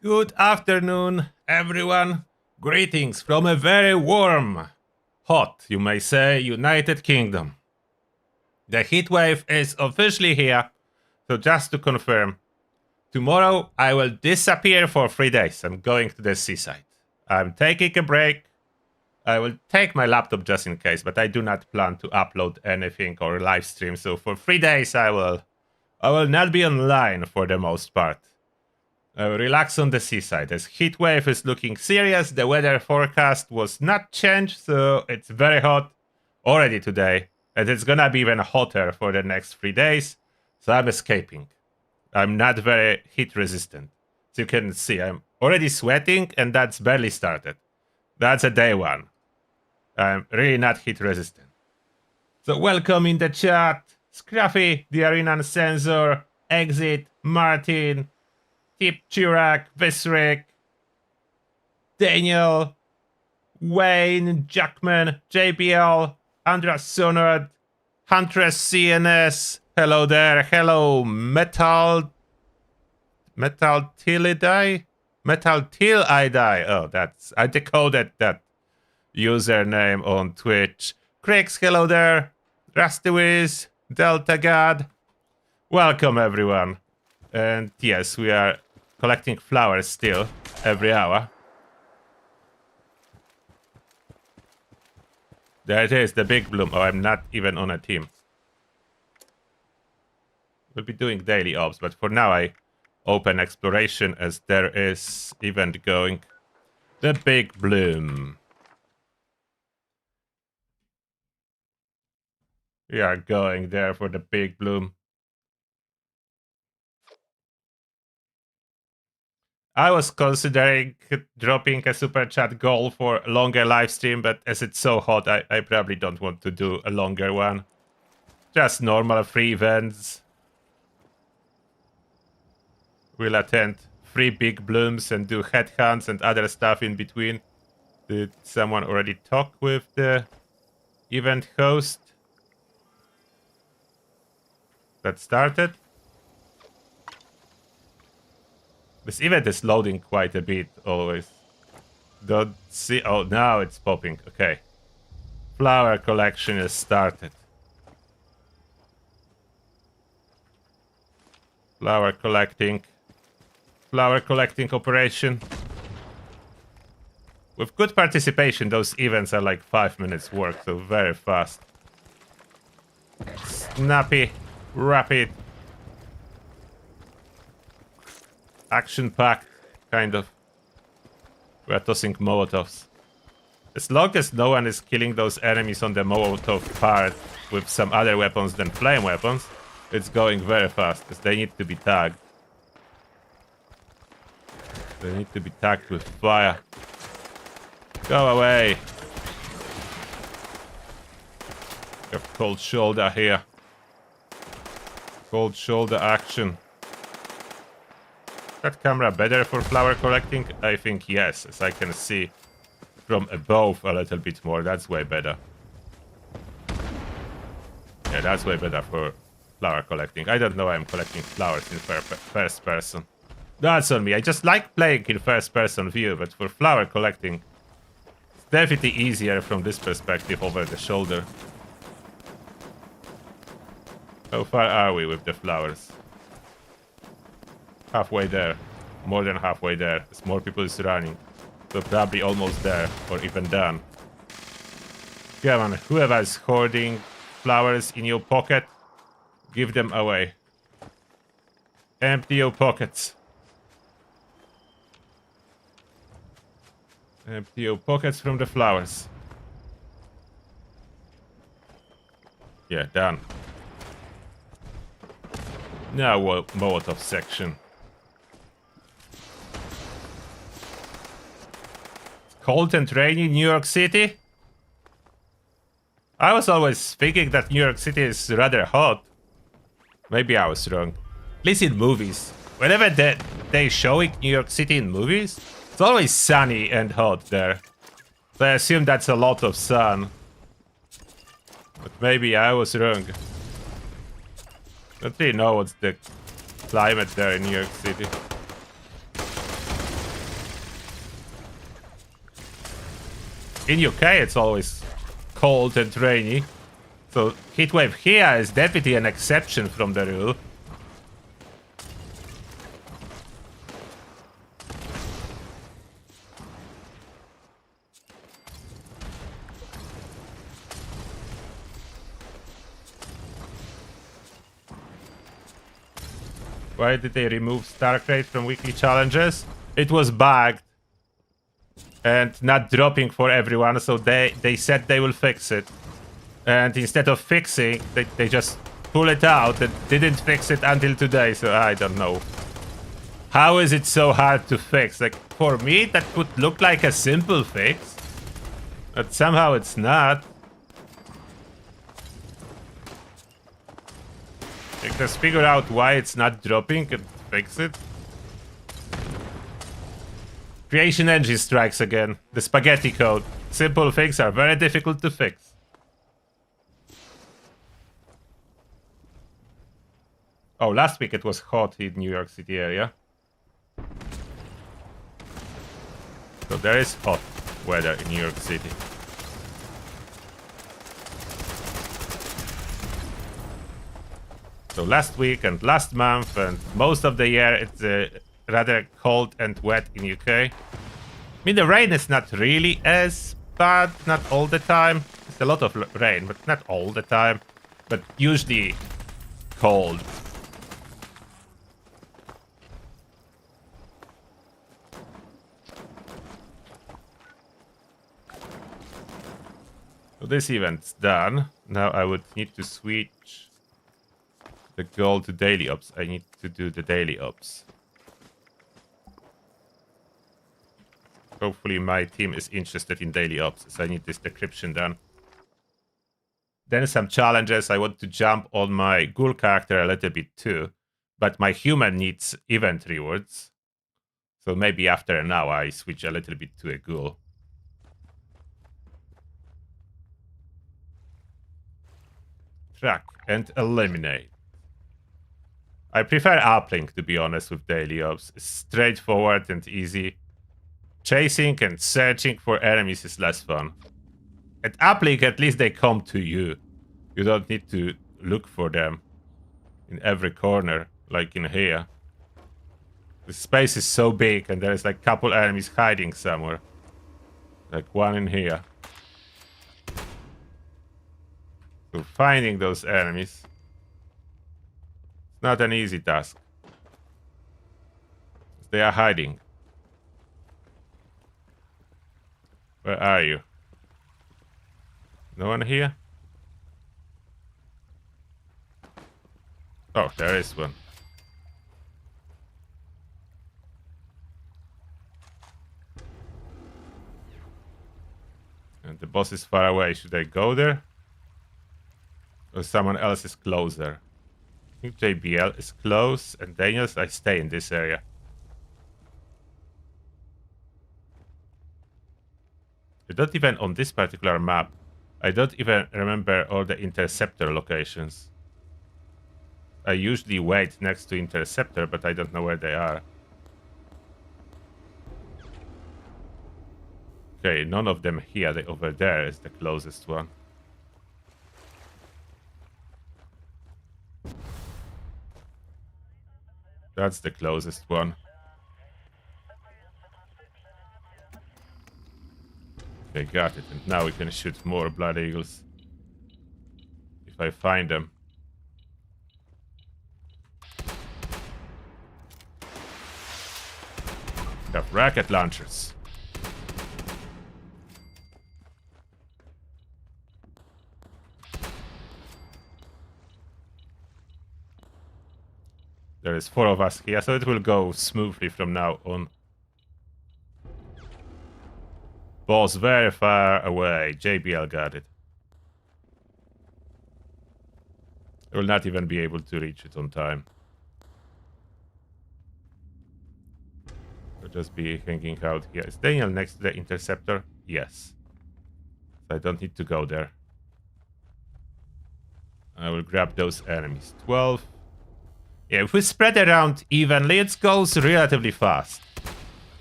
Good afternoon, everyone. Greetings from a very warm, hot, you may say, United Kingdom. The heat wave is officially here, so just to confirm, tomorrow I will disappear for 3 days. I'm going to the seaside. I'm taking a break. I will take my laptop just in case, but I do not plan to upload anything or live stream. So for 3 days I will not be online for the most part. Relax on the seaside. As heat wave is looking serious, the weather forecast was not changed, so it's very hot already today, and it's gonna be even hotter for the next 3 days. So I'm escaping. I'm not very heat resistant. So you can see I'm already sweating, and that's barely started. That's a day one. I'm really not heat resistant. So welcome in the chat, Scruffy, the Arena Sensor, Exit, Martin, Tip Chirac, Visric, Daniel, Wayne, Jackman, JBL, Andras Sonard, Huntress CNS, hello there, hello, Metal Tillidai? Metal Till I Die. Oh, that's, I decoded that username on Twitch. Crix, hello there, Rustywiz, Delta God. Welcome everyone. And yes, we are collecting flowers still, every hour. There it is, the big bloom. Oh, I'm not even on a team. We'll be doing daily ops, but for now I open exploration as there is event going. The big bloom. We are going there for the big bloom. I was considering dropping a super chat goal for a longer live stream, but as it's so hot, I probably don't want to do a longer one. Just normal free events. We'll attend 3 big blooms and do headhunts and other stuff in between. Did someone already talk with the event host? That started? This event is loading quite a bit, always. Don't see... Oh, now it's popping. Okay. Flower collection is started. Flower collecting operation. With good participation, those events are like 5 minutes work, so very fast. Snappy, rapid. Action-packed, kind of. We're tossing Molotovs. As long as no one is killing those enemies on the Molotov part with some other weapons than flame weapons, it's going very fast, because they need to be tagged. They need to be tagged with fire. Go away! We have cold shoulder here. Cold shoulder action. That camera better for flower collecting? I think yes, as I can see from above a little bit more. That's way better. Yeah, that's way better for flower collecting. I don't know why I'm collecting flowers in first person. That's on me. I just like playing in first person view, but for flower collecting, it's definitely easier from this perspective over the shoulder. How far are we with the flowers? Halfway there. More than halfway there. As more people is running. So probably almost there. Or even done. Come on. Whoever is hoarding flowers in your pocket, give them away. Empty your pockets. Empty your pockets from the flowers. Yeah, done. Now Molotov section. Cold and rainy New York City? I was always thinking that New York City is rather hot. Maybe I was wrong. At least in movies. Whenever they showing New York City in movies, it's always sunny and hot there. So I assume that's a lot of sun. But maybe I was wrong. Don't really know what's the climate there in New York City. In UK, it's always cold and rainy. So heatwave here is definitely an exception from the rule. Why did they remove Starcrate from weekly challenges? It was bugged and not dropping for everyone, so they said they will fix it. And instead of fixing, they just pull it out and didn't fix it until today, so I don't know. How is it so hard to fix? Like, for me, that would look like a simple fix. But somehow it's not. Just figure out why it's not dropping and fix it. Creation engine strikes again. The spaghetti code. Simple things are very difficult to fix. Oh, last week it was hot in New York City area. So there is hot weather in New York City. So last week and last month and most of the year it's rather cold and wet in UK. I mean, the rain is not really as bad, not all the time. It's a lot of rain, but not all the time. But usually cold. So this event's done. Now I would need to switch the goal to daily ops. I need to do the daily ops. Hopefully my team is interested in daily ops, so I need this decryption done. Then some challenges. I want to jump on my ghoul character a little bit too, but my human needs event rewards. So maybe after now I switch a little bit to a ghoul. Track and eliminate. I prefer uplink, to be honest, with daily ops. It's straightforward and easy. Chasing and searching for enemies is less fun. At uplink, at least they come to you. You don't need to look for them in every corner, like in here. The space is so big and there's like a couple enemies hiding somewhere. Like one in here. So finding those enemies, it's not an easy task. They are hiding. Where are you? No one here? Oh, there is one. And the boss is far away. Should I go there? Or someone else is closer? I think JBL is close, and Daniels, I stay in this area. I don't even, on this particular map, I don't even remember all the interceptor locations. I usually wait next to interceptor, but I don't know where they are. Okay, none of them here. The over there is the closest one. That's the closest one. Okay, got it. And now we can shoot more Blood Eagles. If I find them. Have rocket launchers. There is 4 of us here, so it will go smoothly from now on. Boss very far away. JBL got it. I will not even be able to reach it on time. I'll just be hanging out here. Is Daniel next to the interceptor? Yes. So I don't need to go there. I will grab those enemies. 12. Yeah, if we spread around evenly, it goes relatively fast.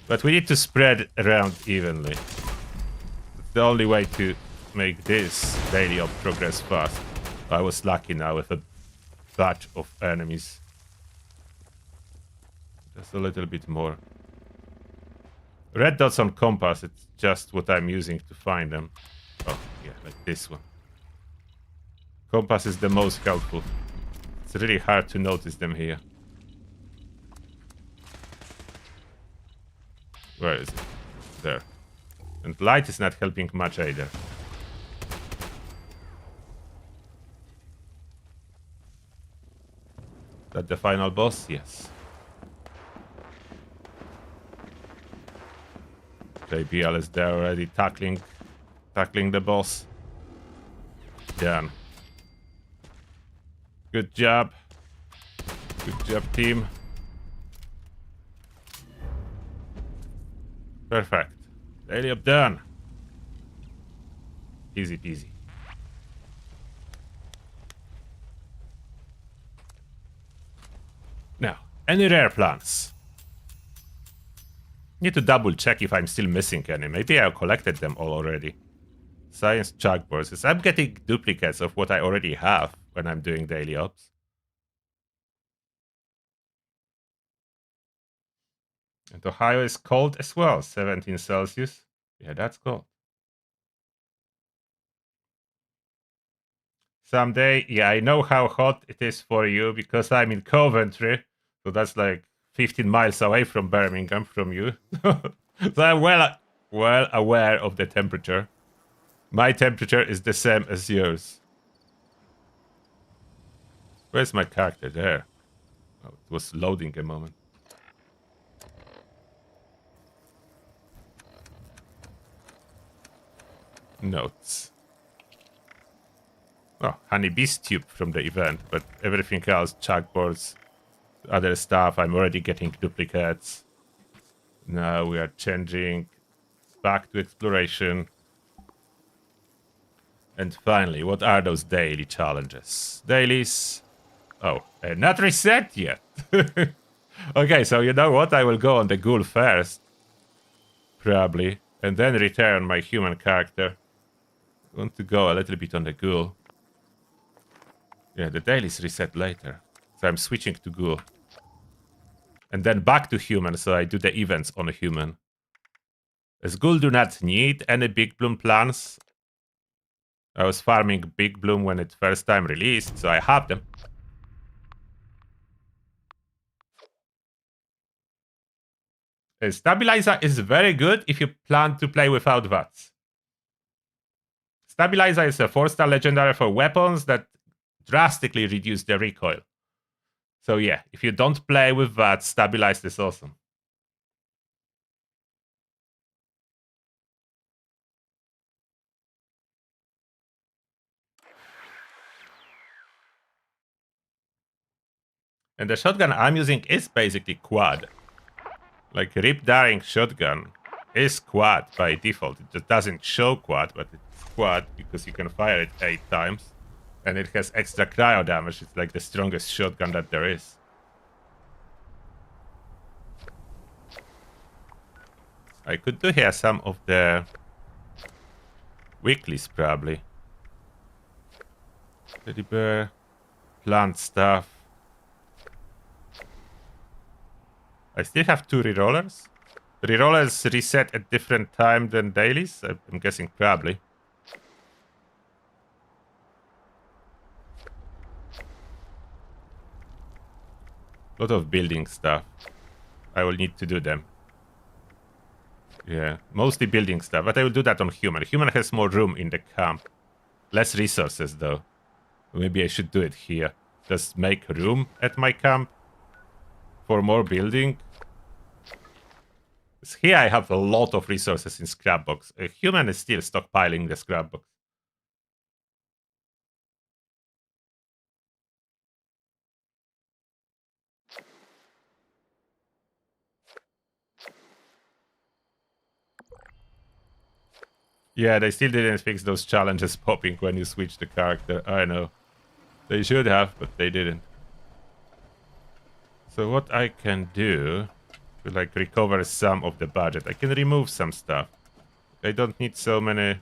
But we need to spread around evenly. the only way to make this daily up progress fast. I was lucky now with a batch of enemies. Just a little bit more. Red dots on compass, it's just what I'm using to find them. Oh, yeah, like this one. Compass is the most helpful. It's really hard to notice them here. Where is it? There. And light is not helping much either. Is that the final boss? Yes. JBL is there already tackling the boss. Done. Good job. Good job, team. Perfect. Daily up done. Easy peasy. Now, any rare plants? Need to double check if I'm still missing any. Maybe I collected them all already. Science chalkboards. I'm getting duplicates of what I already have when I'm doing daily ops. And Ohio is cold as well. 17 Celsius. Yeah, that's cold. Someday, yeah, I know how hot it is for you because I'm in Coventry. So that's like 15 miles away from Birmingham from you. So I'm well aware of the temperature. My temperature is the same as yours. Where's my character? There. Oh, it was loading a moment. Notes. Oh, honeybee's tube from the event, but everything else, chalkboards, other stuff, I'm already getting duplicates. Now we are changing back to exploration. And finally, what are those daily challenges? Dailies. Oh, not reset yet. Okay, so you know what? I will go on the ghoul first. Probably. And then return my human character. I want to go a little bit on the ghoul. Yeah, the dailies reset later. So I'm switching to ghoul. And then back to human, so I do the events on a human. As ghoul do not need any big bloom plants. I was farming big bloom when it first time released, so I have them. A stabilizer is very good if you plan to play without VATS. Stabilizer is a 4-star legendary for weapons that drastically reduce the recoil. So yeah, if you don't play with VATS, Stabilized is awesome. And the shotgun I'm using is basically quad. Like Rip Daring shotgun is quad by default. It just doesn't show quad, but it's quad because you can fire it 8 times. And it has extra cryo damage. It's like the strongest shotgun that there is. I could do here some of the weeklies probably. Teddy bear, plant stuff. I still have 2 rerollers. Rerollers reset at different time than dailies. I'm guessing probably. A lot of building stuff. I will need to do them. Yeah, mostly building stuff, but I will do that on human. Human has more room in the camp. Less resources though. Maybe I should do it here. Just make room at my camp for more building. Here I have a lot of resources in scrapbox. A human is still stockpiling the scrapbox. Yeah, they still didn't fix those challenges popping when you switch the character. I know. They should have, but they didn't. So what I can do to like recover some of the budget, I can remove some stuff. I don't need so many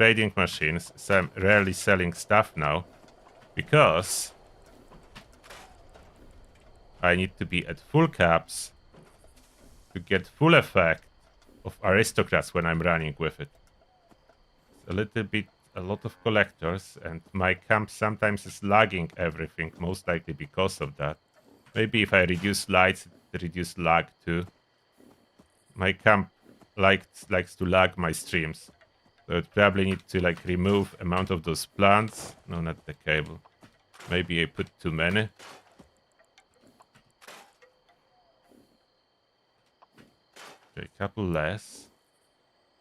trading machines, so I'm rarely selling stuff now, because I need to be at full caps to get full effect of aristocrats when I'm running with it. It's a lot of collectors, and my camp sometimes is lagging everything, most likely because of that. Maybe if I reduce lights, it reduce lag too. My camp likes to lag my streams. So it probably need to like remove amount of those plants. No, not the cable. Maybe I put too many. Okay, a couple less.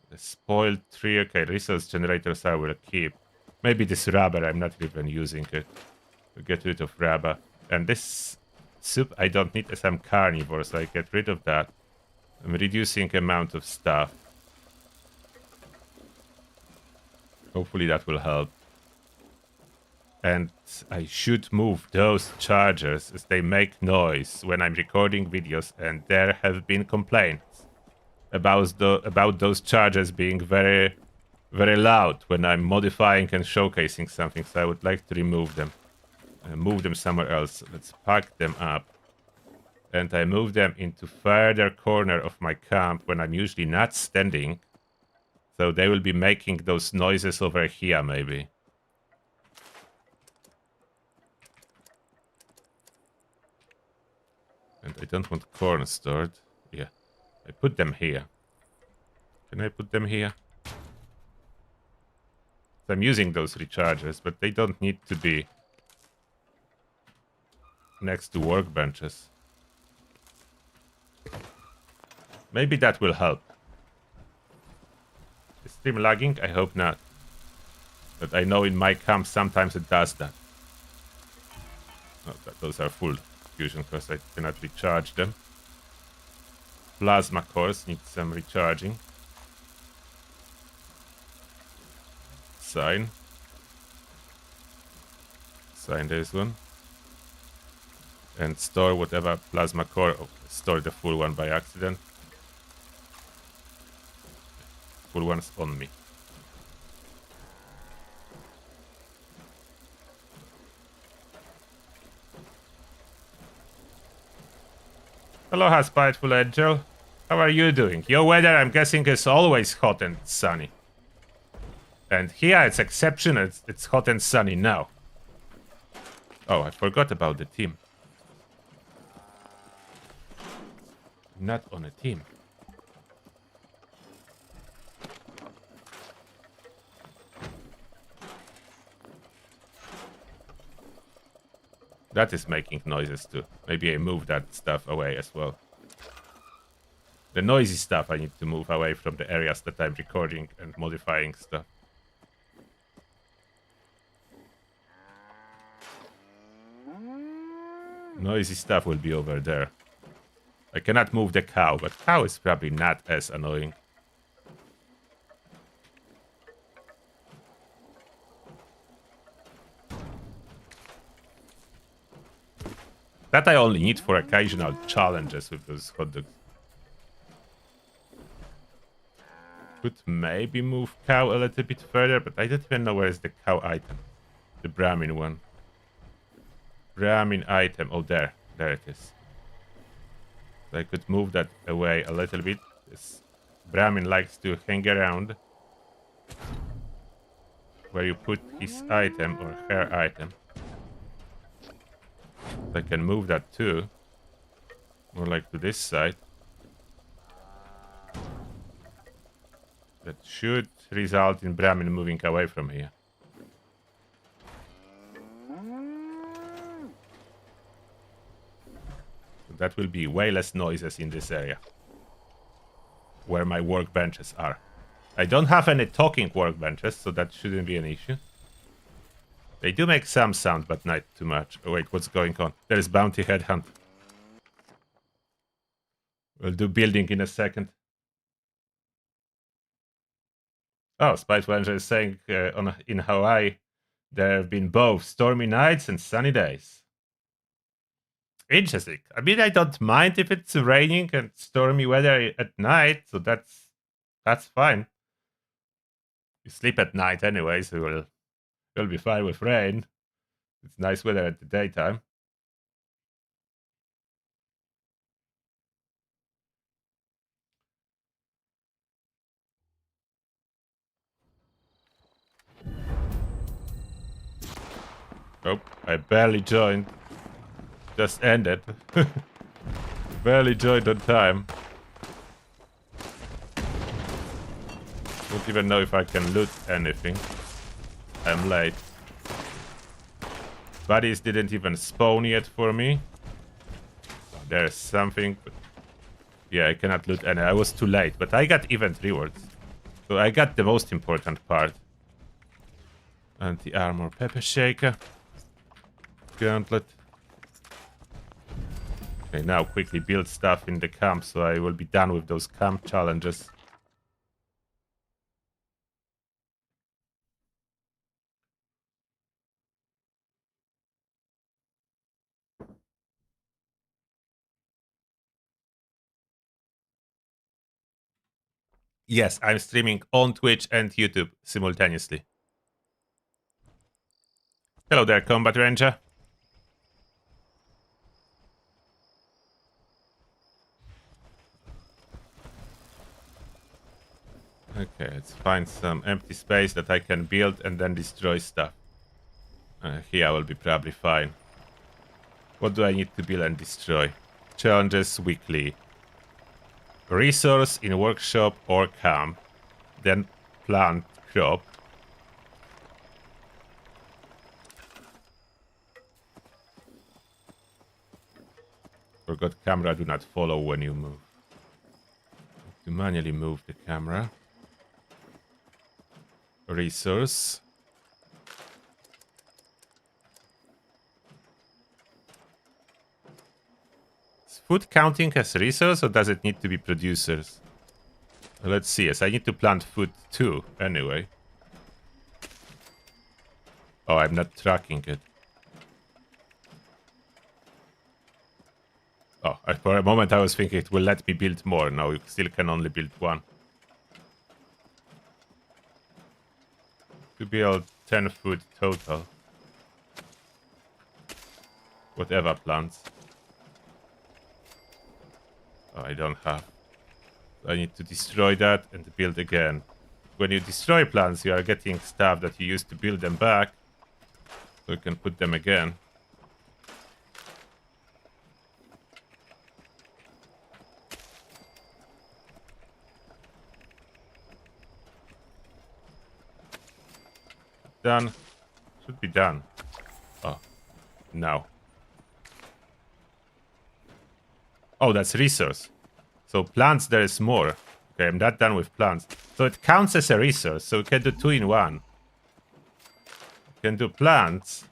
The spoiled tree. Okay, resource generators I will keep. Maybe this rubber, I'm not even using it. To get rid of rubber. And this soup I don't need as I'm carnivore, so I get rid of that. I'm reducing amount of stuff. Hopefully that will help. And I should move those chargers as they make noise when I'm recording videos, and there have been complaints about those chargers being very, very loud when I'm modifying and showcasing something, so I would like to remove them. Move them somewhere else. Let's pack them up. And I move them into further corner of my camp when I'm usually not standing. So they will be making those noises over here, maybe. And I don't want corn stored. Yeah. I put them here. Can I put them here? I'm using those rechargers, but they don't need to be next to workbenches. Maybe that will help. Is stream lagging? I hope not. But I know in my camp sometimes it does that. Oh, those are full fusion cores. I cannot recharge them. Plasma cores need some recharging. Sign this one. And store whatever plasma core. Oh, store the full one by accident. Full one's on me. Aloha, Spiteful Angel. How are you doing? Your weather, I'm guessing, is always hot and sunny. And here it's exceptional. It's hot and sunny now. Oh, I forgot about the team. Not on a team. That is making noises too. Maybe I move that stuff away as well. The noisy stuff I need to move away from the areas that I'm recording and modifying stuff. Noisy stuff will be over there. I cannot move the cow, but cow is probably not as annoying. That I only need for occasional challenges with those hot dogs. Could maybe move cow a little bit further, but I don't even know where is the cow item. The Brahmin one. Brahmin item. Oh, there. There it is. So I could move that away a little bit. This Brahmin likes to hang around where you put his item or her item. So I can move that too. More like to this side. That should result in Brahmin moving away from here. So that will be way less noises in this area. Where my workbenches are. I don't have any talking workbenches, so that shouldn't be an issue. They do make some sound, but not too much. Oh wait, what's going on? There's bounty headhunt. We'll do building in a second. Oh, Spiteful Angel is saying in Hawaii, there have been both stormy nights and sunny days. Interesting. I mean, I don't mind if it's raining and stormy weather at night, so that's fine. You sleep at night anyway, so you'll be fine with rain. It's nice weather at the daytime. Oh, I barely joined. Just ended. Barely joined on time. Don't even know if I can loot anything. I'm late. Bodies didn't even spawn yet for me. Oh, there's something, but yeah, I cannot loot any. I was too late, but I got event rewards. So I got the most important part. Anti-armor pepper shaker. Gauntlet. Okay, now quickly build stuff in the camp so I will be done with those camp challenges. Yes, I'm streaming on Twitch and YouTube simultaneously. Hello there, Combat Ranger. Okay, let's find some empty space that I can build and then destroy stuff. Here I will be probably fine. What do I need to build and destroy? Challenges weekly. Resource in workshop or camp. Then plant crop. Forgot camera do not follow when you move. To manually move the camera. Resource. Is food counting as resource or does it need to be producers? Let's see. Yes, I need to plant food too, anyway. Oh, I'm not tracking it. Oh, for a moment I was thinking it will let me build more. No, you still can only build one. To build 10 food total. Whatever plants. Oh, I don't have. I need to destroy that and build again. When you destroy plants, you are getting stuff that you used to build them back. So you can put them again. Done. Should be done. Oh, no. Oh, that's resource. So plants, there is more. Okay, I'm not done with plants. So it counts as a resource. So we can do 2 in 1. We can do plants.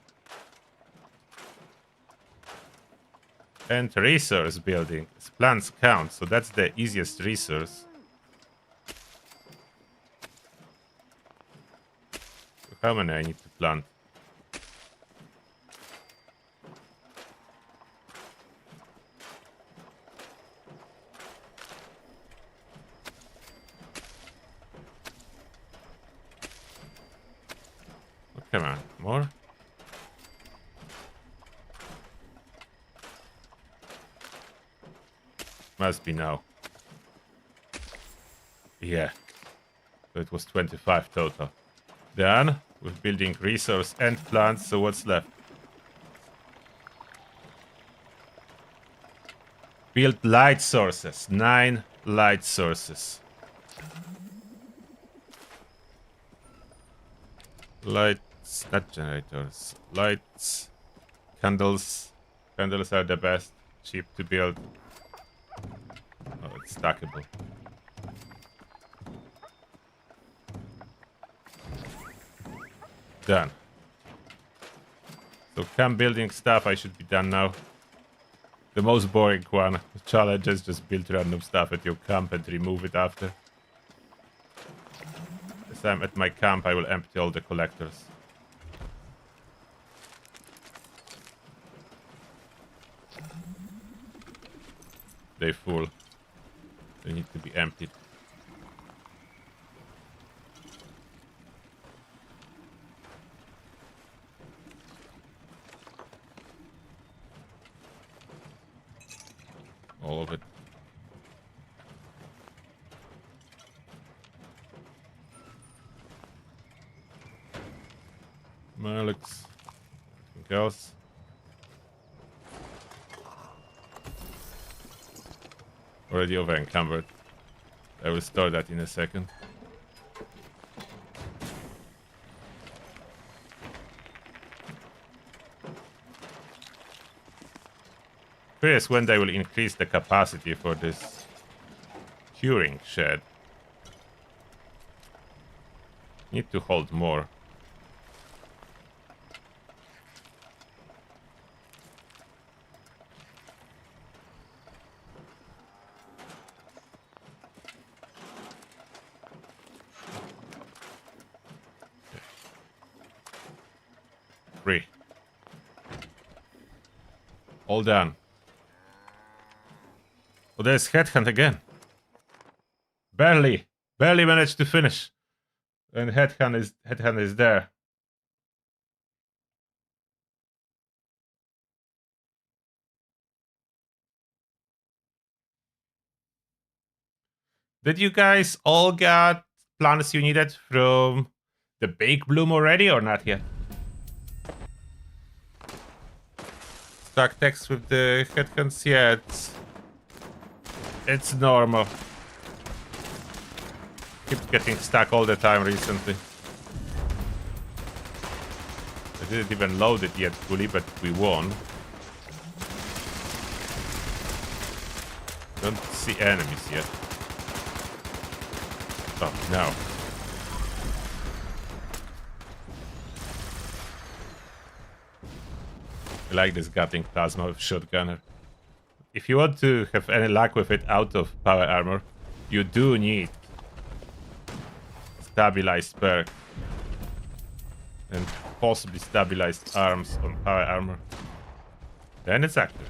And resource building. Plants count. So that's the easiest resource. So how many I need to plant? Oh, come on, more? Must be now. Yeah. So it was 25 total. Done with building resource and plants. So what's left? Build light sources. 9 light sources. Lights, not generators. Lights. Candles. Candles are the best. Cheap to build. Oh, it's stackable. Done. So camp building stuff I should be done now. The most boring one. The challenge is just build random stuff at your camp and remove it after. As I'm at my camp, I will empty all the collectors. They're full. They need to be emptied. All of it. Alex. Anything else? Already over encumbered. I will store that in a second. Curious when they will increase the capacity for this curing shed. Need to hold more. Free. All done. Oh, there's Headhunt again. Barely managed to finish. And Headhunt is there. Did you guys all get plants you needed from the Bake Bloom already or not yet? Stuck text with the Headhunts? Yeah, it's normal. Keeps getting stuck all the time recently. I didn't even load it yet fully, but we won. Don't see enemies yet. Oh, no. I like this gutting plasma with shotgunner. If you want to have any luck with it out of power armor, you do need stabilized perk and possibly stabilized arms on power armor. Then it's active.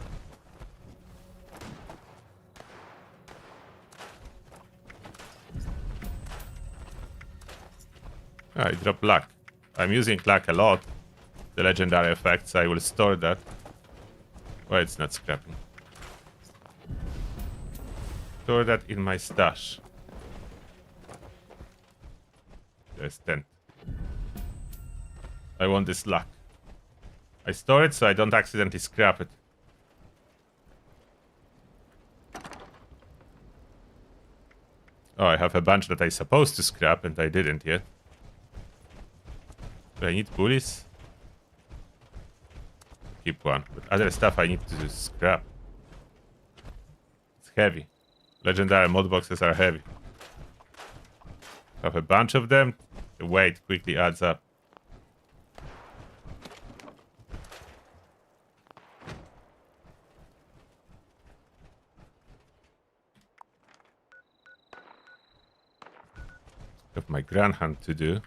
I drop luck. I'm using luck a lot. The legendary effects, I will store that. Well, it's not scrapping. Store that in my stash. There's 10. I want this luck. I store it so I don't accidentally scrap it. Oh, I have a bunch that I'm supposed to scrap and I didn't yet. Do I need pulleys? Keep one. But other stuff I need to scrap. It's heavy. Legendary mod boxes are heavy. Have a bunch of them. The weight quickly adds up. Have my grand hunt to do.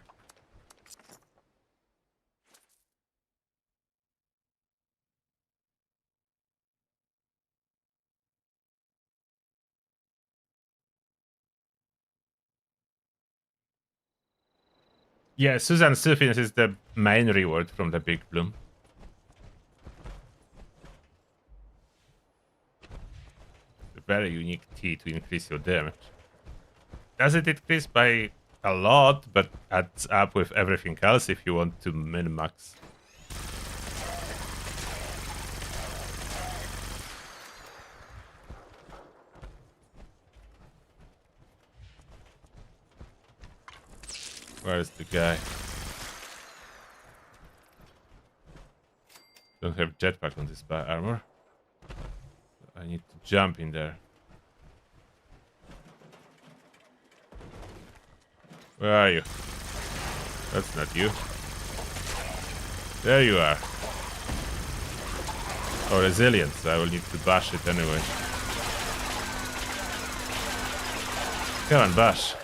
Yeah, Susan Suffins is the main reward from the Big Bloom. A very unique tea to increase your damage. Does it increase by a lot, but adds up with everything else if you want to min-max. Where is the guy? Don't have jetpack on this armor. I need to jump in there. Where are you? That's not you. There you are. Oh, resilience. I will need to bash it anyway. Come on, bash.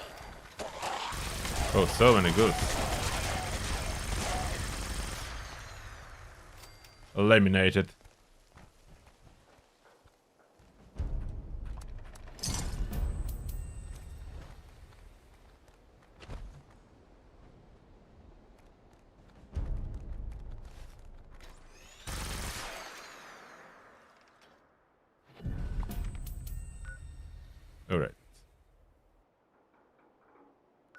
Oh, so many goods. Eliminated. Alright.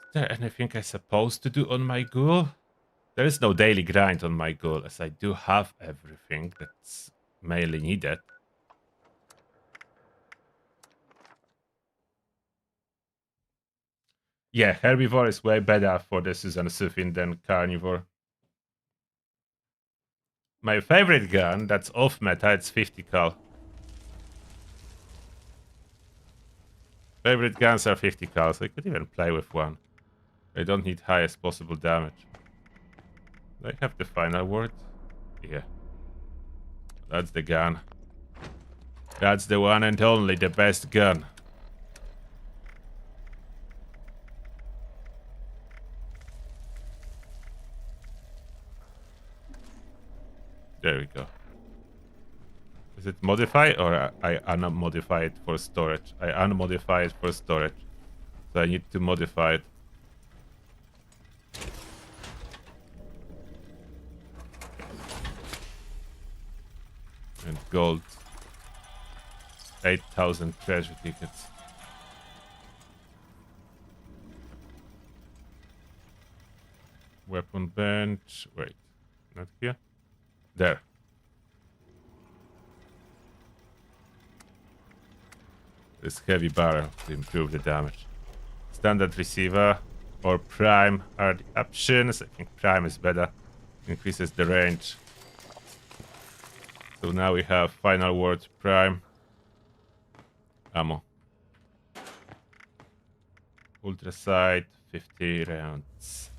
Is there anything I'm supposed to do on my ghoul? There is no daily grind on my ghoul, as I do have everything that's mainly needed. Yeah, herbivore is way better for the Susan Sufin than carnivore. My favorite gun that's off meta, it's 50 cal. Favorite guns are 50 cal, so I could even play with one. I don't need highest possible damage. Do I have the final word? Yeah. That's the gun. That's the one and only, the best gun. There we go. Is it modify or I unmodify it for storage? I unmodify it for storage. So I need to modify it. And gold. 8,000 treasure tickets. Weapon bench. Wait. Not here. There. This heavy barrel to improve the damage. Standard receiver or prime are the options. I think prime is better. Increases the range. So now we have final word prime. Ammo. Ultra sight, 50 rounds.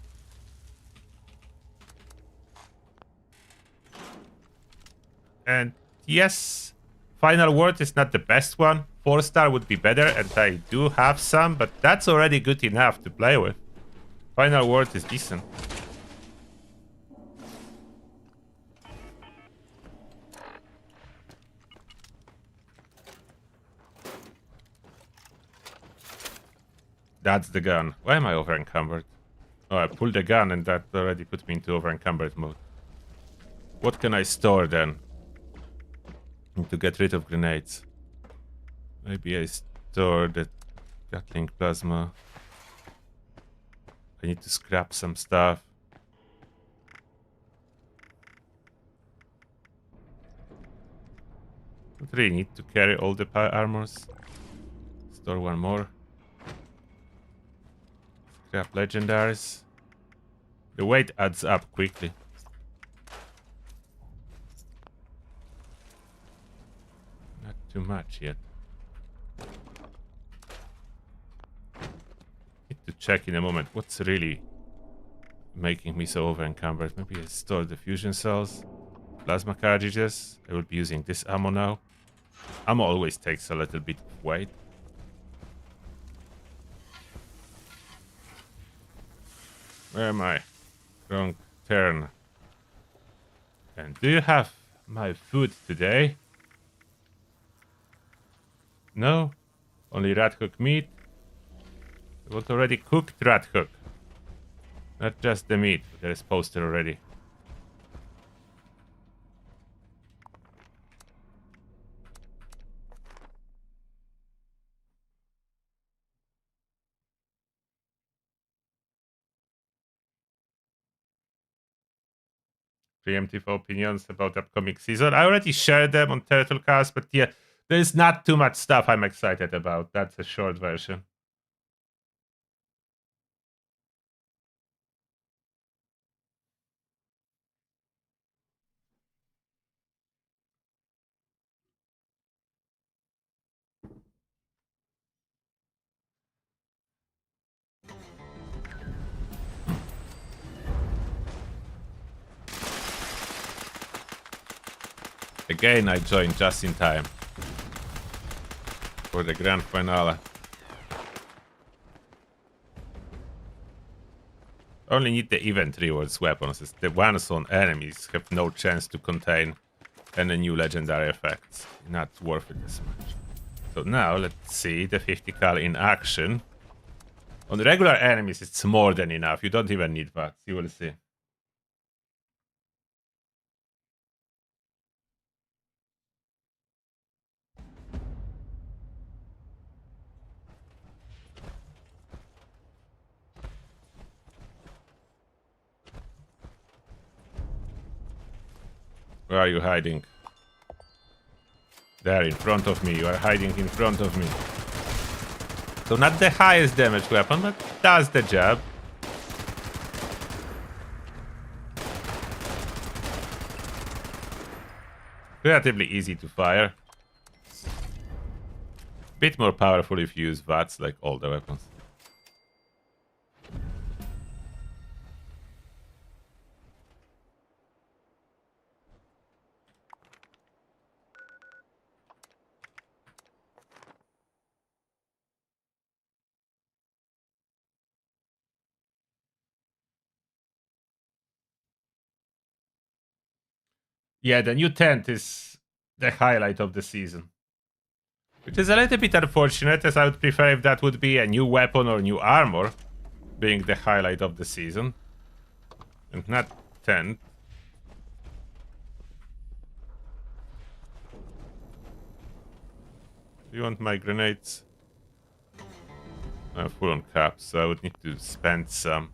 And yes, final word is not the best one. 4-star would be better, and I do have some, but that's already good enough to play with. Final word is decent. That's the gun. Why am I over encumbered? Oh, I pulled the gun and that already put me into over encumbered mode. What can I store then? To get rid of grenades. Maybe I store the Gatling plasma. I need to scrap some stuff. Don't really need to carry all the armors. Store one more. Scrap legendaries. The weight adds up quickly. Not too much yet. Need to check in a moment what's really making me so over encumbered. Maybe I store the fusion cells. Plasma cartridges. I will be using this ammo now. Ammo always takes a little bit of weight. Where am I? Wrong turn. And do you have my food today? No? Only rat hook meat? I want already cooked rat hook. Not just the meat. There is poster already. Preemptive opinions about upcoming season. I already shared them on Turtlecast, but yeah, there's not too much stuff I'm excited about. That's a short version. Again, I joined just in time for the grand finale. Only need the event rewards weapons, as the ones on enemies have no chance to contain any new legendary effects. Not worth it as much. So now let's see the 50 cal in action. On the regular enemies, it's more than enough. You don't even need that. You will see. Where are you hiding? There, in front of me. You are hiding in front of me. So not the highest damage weapon, but does the job. Relatively easy to fire. Bit more powerful if you use VATs like all the weapons. Yeah, the new tent is the highlight of the season. Which is a little bit unfortunate, as I would prefer if that would be a new weapon or new armor being the highlight of the season. And not tent. Do you want my grenades? I'm full on caps, so I would need to spend some.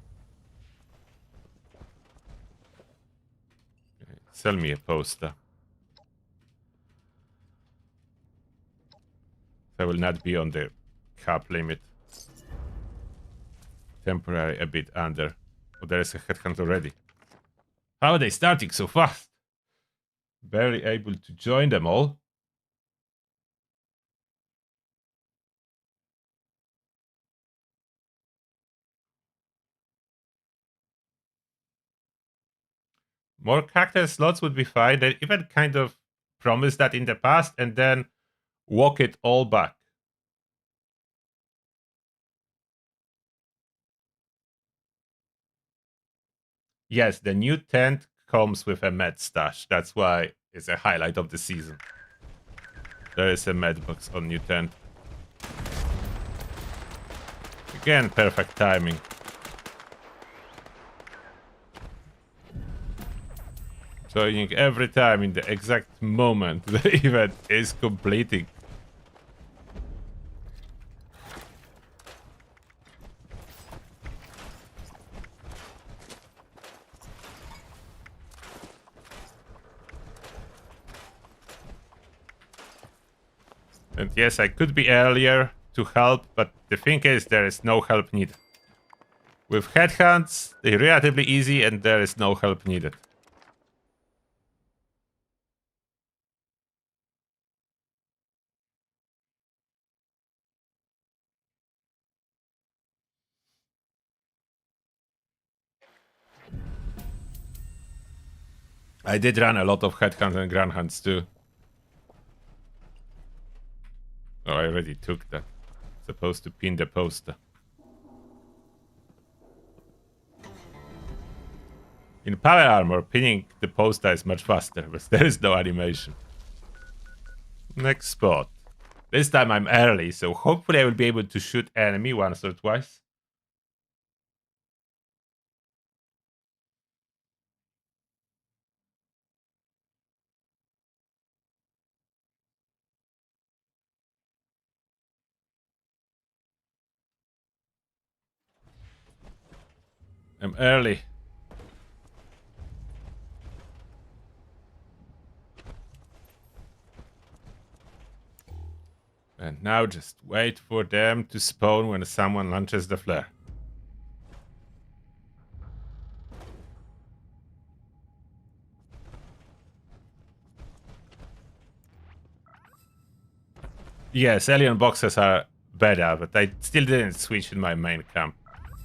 Okay, sell me a poster. I will not be on the cap limit. Temporary a bit under. Oh, there is a headhunt already. How are they starting so fast? Barely able to join them all. More character slots would be fine. They even kind of promised that in the past and then walk it all back. Yes, the new tent comes with a med stash. That's why it's a highlight of the season. There is a med box on new tent. Again, perfect timing. Joining every time in the exact moment the event is completing. And yes, I could be earlier to help, but the thing is, there is no help needed. With headhunts, they're relatively easy and there is no help needed. I did run a lot of headhunts and ground hunts too. Oh, I already took that. Supposed to pin the poster. In power armor, pinning the poster is much faster, but there is no animation. Next spot. This time I'm early, so hopefully I will be able to shoot enemy once or twice. I'm early. And now just wait for them to spawn when someone launches the flare. Yes, alien boxes are better, but I still didn't switch in my main camp.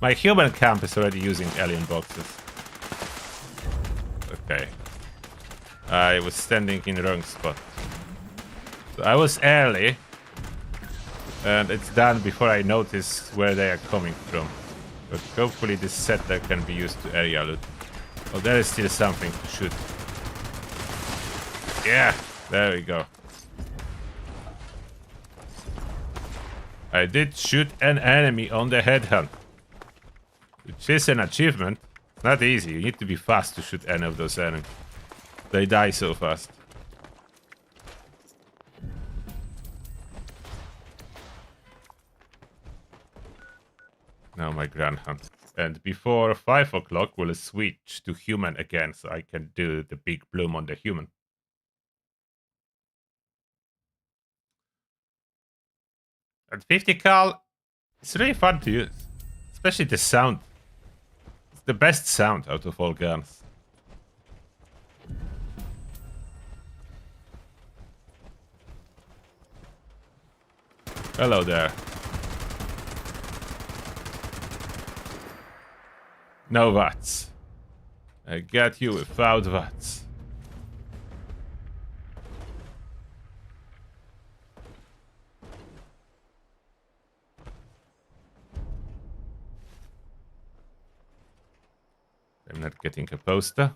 My human camp is already using alien boxes. Okay. I was standing in the wrong spot. So I was early. And it's done before I notice where they are coming from. But hopefully this settler can be used to area loot. Oh, there is still something to shoot. Yeah, there we go. I did shoot an enemy on the headhunt. Which is an achievement. Not easy, you need to be fast to shoot any of those enemies. They die so fast. Now my grand hunt. And before 5 o'clock we'll switch to human again so I can do the big bloom on the human. At 50 cal, it's really fun to use. Especially the sound. It's the best sound out of all guns. Hello there. No VATS. I got you without VATS. I'm not getting a poster.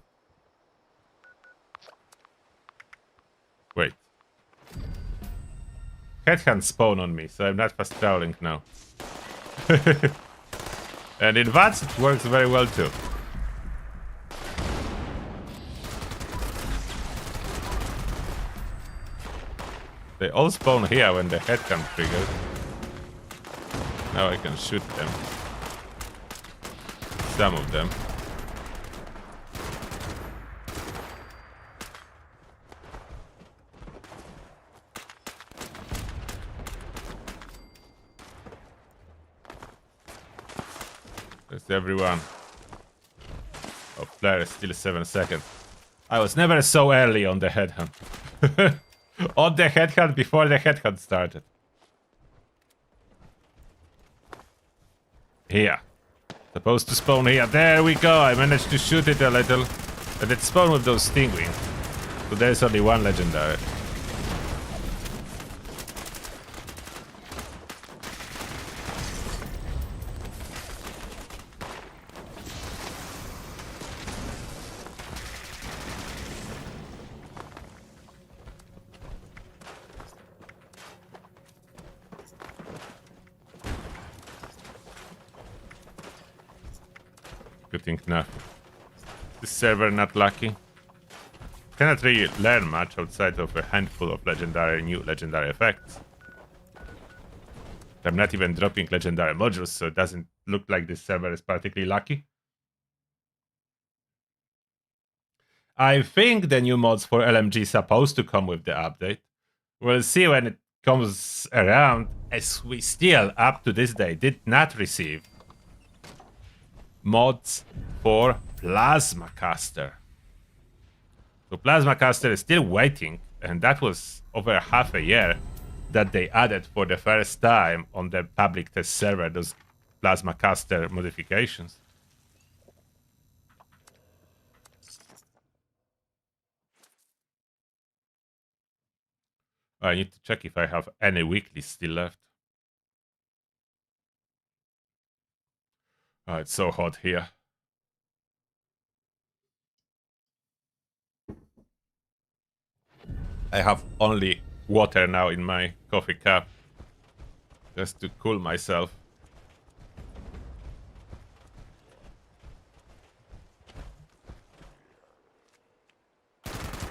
Wait. Headhunt spawn on me, so I'm not fast traveling now. And in VATS it works very well too. They all spawn here when the headhunt triggers. Now I can shoot them. Some of them. There's everyone. Oh, flare is still 7 seconds. I was never so early on the headhunt. On the headhunt before the headhunt started. Here. Supposed to spawn here. There we go. I managed to shoot it a little. But it spawned with those stingwings. So there's only one legendary. Good thing nothing. This server not lucky. Cannot really learn much outside of a handful of new legendary effects. I'm not even dropping legendary modules, so it doesn't look like this server is particularly lucky. I think the new mods for LMG is supposed to come with the update. We'll see when it comes around, as we still, up to this day, did not receive mods for Plasma Caster. So Plasma Caster is still waiting, and that was over half a year that they added for the first time on the public test server those Plasma Caster modifications. I need to check if I have any weeklies still left. Oh, it's so hot here. I have only water now in my coffee cup. Just to cool myself.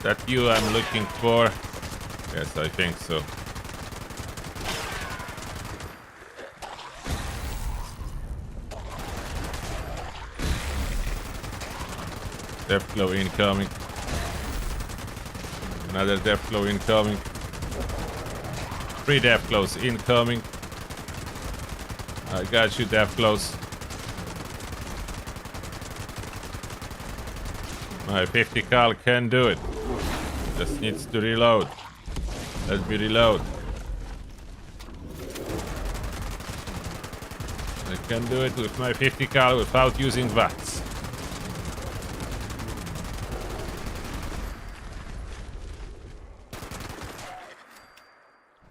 That you I'm looking for? Yes, I think so. Depth flow incoming. Another depth flow incoming. 3 depth flows incoming. I got you, depth flows. My 50 cal can do it. Just needs to reload. Let me reload. I can do it with my 50 cal without using VATS.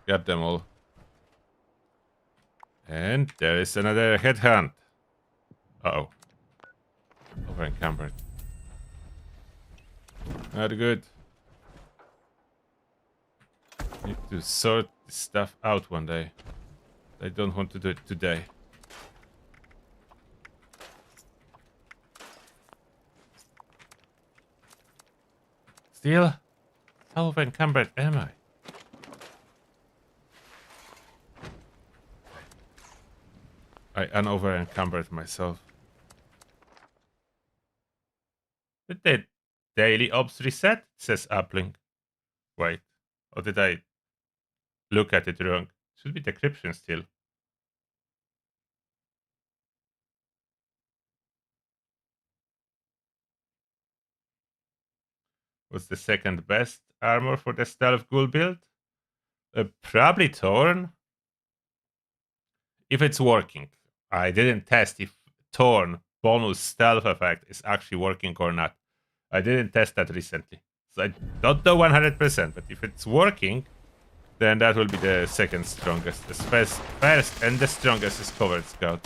Got them all. And there is another headhunt. Uh-oh. Over encumbered. Not good. Need to sort this stuff out one day. I don't want to do it today. Still? How over encumbered am I? I unover encumbered myself. Did the daily ops reset? It says uplink. Wait. Or did I look at it wrong? Should be decryption still. What's the second best armor for the stealth ghoul build? Probably Torn. If it's working. I didn't test if Torn bonus stealth effect is actually working or not. I didn't test that recently. So I don't know 100%, but if it's working, then that will be the second strongest. The first and the strongest is Covered Scout.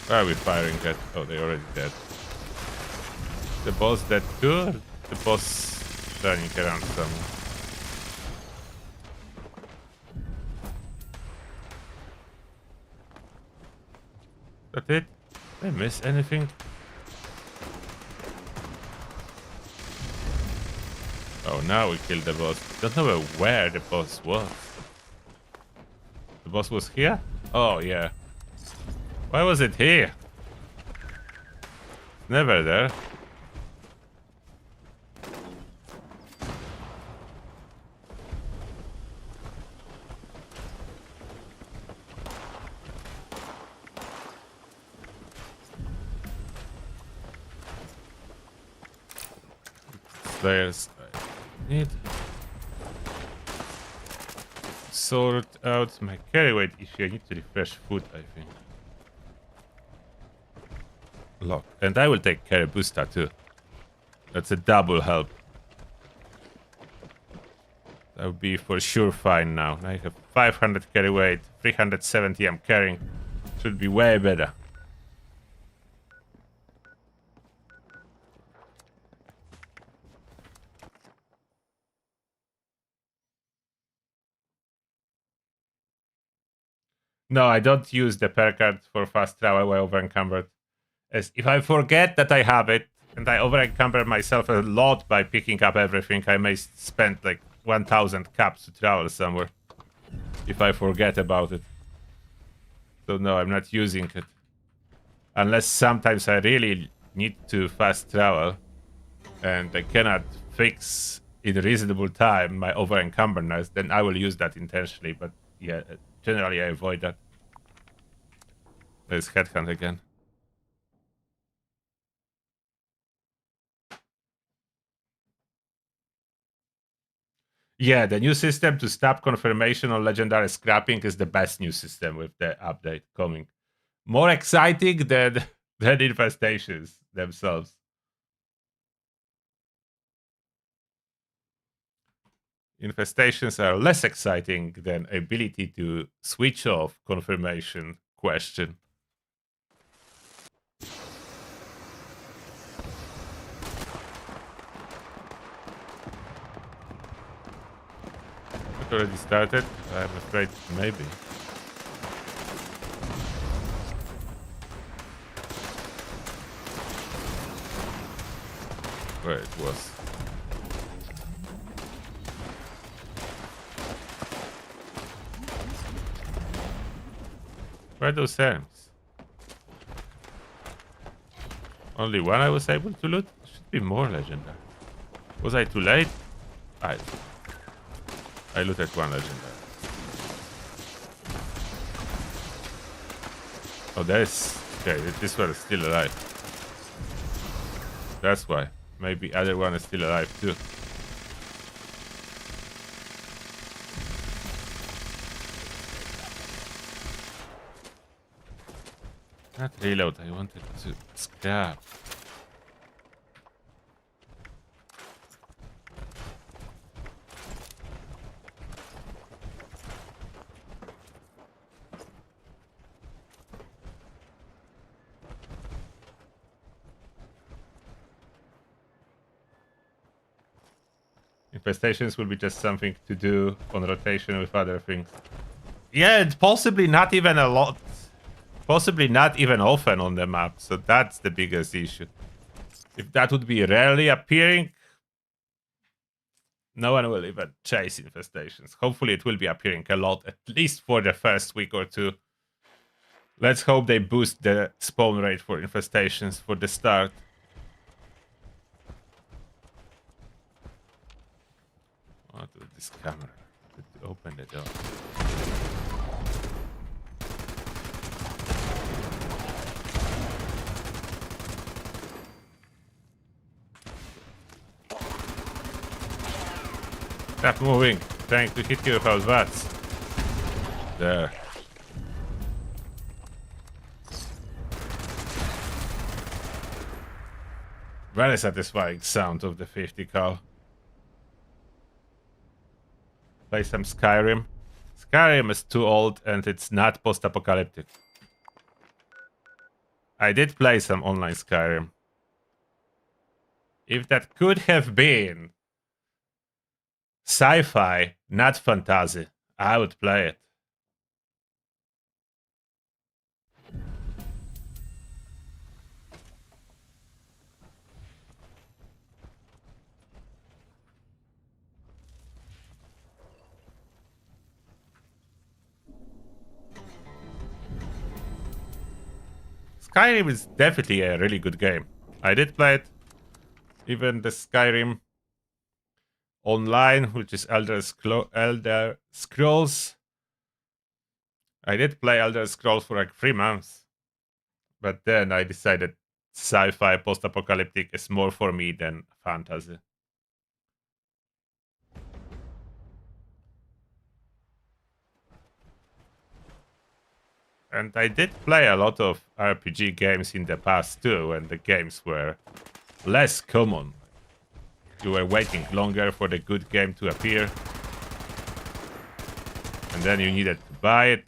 Where are we firing at? Oh, they're already dead. The boss dead too? The boss turning around somewhere. That it? Did I miss anything? Oh, now we killed the boss. Don't know where the boss was. The boss was here? Oh, yeah. Why was it here? Never there. There's... I need... sort out my carry weight issue. I need to refresh food, I think. Lock. And I will take carry booster too. That's a double help. That would be for sure fine now. I have 500 carry weight, 370 I'm carrying. Should be way better. No, I don't use the per card for fast travel while over encumbered. As if I forget that I have it and I over encumber myself a lot by picking up everything, I may spend like 1000 caps to travel somewhere if I forget about it. So no, I'm not using it. Unless sometimes I really need to fast travel and I cannot fix in reasonable time my over encumberness, then I will use that intentionally. But yeah, generally I avoid that. There's Headhunt again. Yeah, the new system to stop confirmation on legendary scrapping is the best new system with the update coming. More exciting than infestations themselves. Infestations are less exciting than ability to switch off confirmation question. It already started? I'm afraid maybe. Where it was. Where are those arms? Only one I was able to loot? Should be more legendary. Was I too late? I looted one legendary. Oh, there's... Okay, this one is still alive. That's why. Maybe other one is still alive too. Not reload, I wanted to scrap. Infestations will be just something to do on rotation with other things. Yeah, possibly not even a lot. Possibly not even often on the map, so that's the biggest issue. If that would be rarely appearing, no one will even chase infestations. Hopefully it will be appearing a lot, at least for the first week or two. Let's hope they boost the spawn rate for infestations for the start. this camera to open the door. Stop moving. Trying to hit you without VATS. There. Very satisfying sound of the 50 cal. Play some Skyrim. Skyrim is too old and it's not post-apocalyptic. I did play some online Skyrim. If that could have been sci-fi, not fantasy, I would play it. Skyrim is definitely a really good game. I did play it. Even the Skyrim Online, which is Elder Scrolls. I did play Elder Scrolls for like 3 months. But then I decided sci-fi post-apocalyptic is more for me than fantasy. And I did play a lot of RPG games in the past too, when the games were less common. You were waiting longer for the good game to appear. And then you needed to buy it.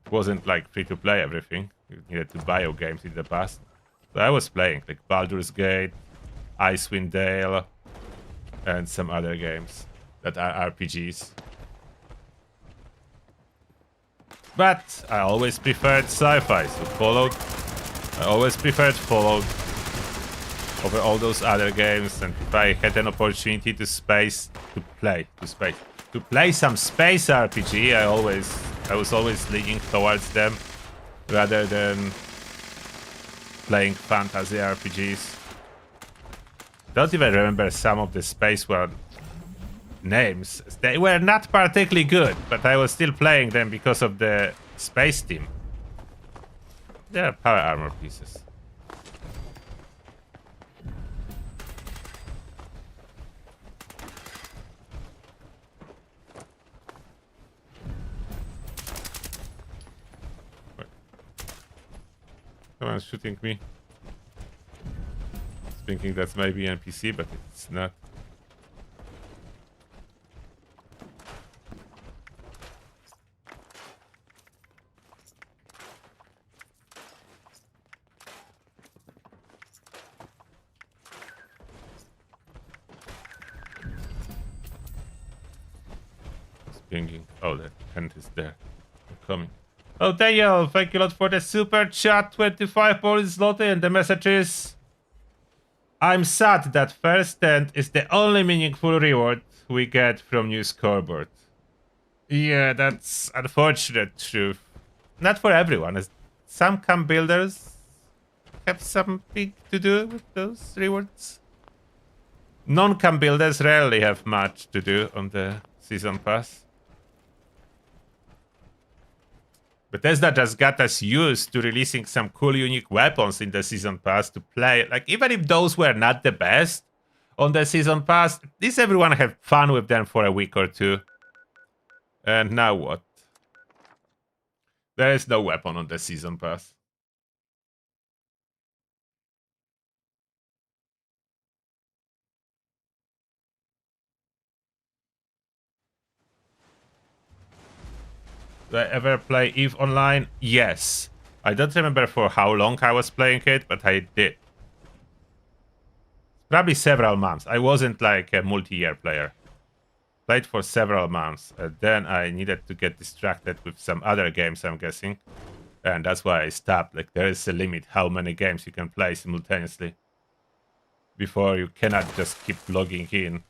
It wasn't like free to play everything. You needed to buy your games in the past. So I was playing like Baldur's Gate, Icewind Dale, and some other games that are RPGs. But I always preferred sci-fi, so Fallout. I always preferred Fallout over all those other games, and if I had an opportunity to play some space RPG, I was always leaning towards them rather than playing fantasy RPGs. Don't even remember some of the space world names. They were not particularly good, but I was still playing them because of the space team. They are power armor pieces. Someone's shooting me. Thinking that's maybe NPC, but it's not. Pinging. Oh, that tent is there. I'm coming. Oh, Daniel, thank you a lot for the super chat. 25 Polish zloty, and the message is: I'm sad that first tent is the only meaningful reward we get from new scoreboard. Yeah, that's unfortunate truth. Not for everyone. As some camp builders have something to do with those rewards. Non-camp builders rarely have much to do on the season pass. Bethesda just got us used to releasing some cool unique weapons in the season pass to play. Like, even if those were not the best on the season pass, at least everyone had fun with them for a week or two. And now what? There is no weapon on the season pass. Did I ever play EVE Online? Yes. I don't remember for how long I was playing it, but I did. Probably several months. I wasn't like a multi-year player. Played for several months. Then I needed to get distracted with some other games, I'm guessing. And that's why I stopped. Like, there is a limit how many games you can play simultaneously before you cannot just keep logging in.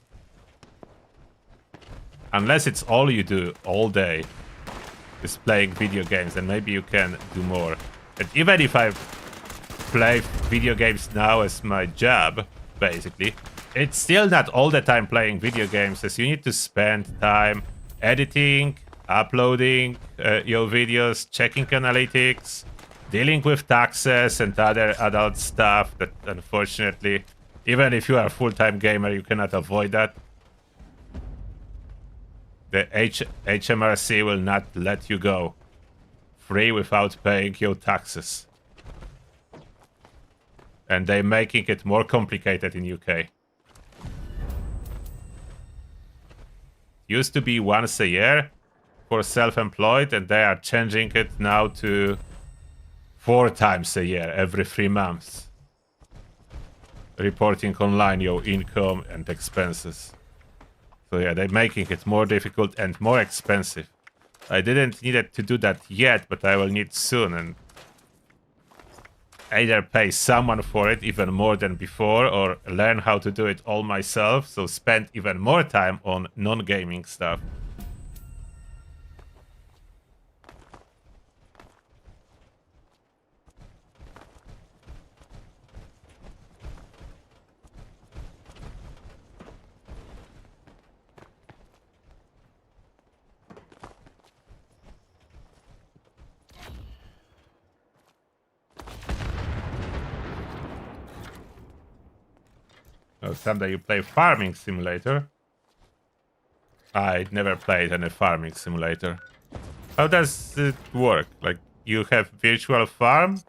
Unless it's all you do all day is playing video games, and maybe you can do more. And even if I play video games now as my job, basically, It's still not all the time playing video games, as you need to spend time editing, uploading your videos, checking analytics, dealing with taxes and other adult stuff that, unfortunately, even if you are a full-time gamer, you cannot avoid that. The HMRC will not let you go free without paying your taxes. And they're making it more complicated in UK. Used to be once a year for self-employed, and they are changing it now to 4 times a year, every 3 months. Reporting online your income and expenses. So yeah, they're making it more difficult and more expensive. I didn't need to do that yet, but I will need soon, and either pay someone for it even more than before, or learn how to do it all myself, so spend even more time on non-gaming stuff. Oh, someday you play Farming Simulator. I never played any Farming Simulator. How does it work? Like, you have virtual farm,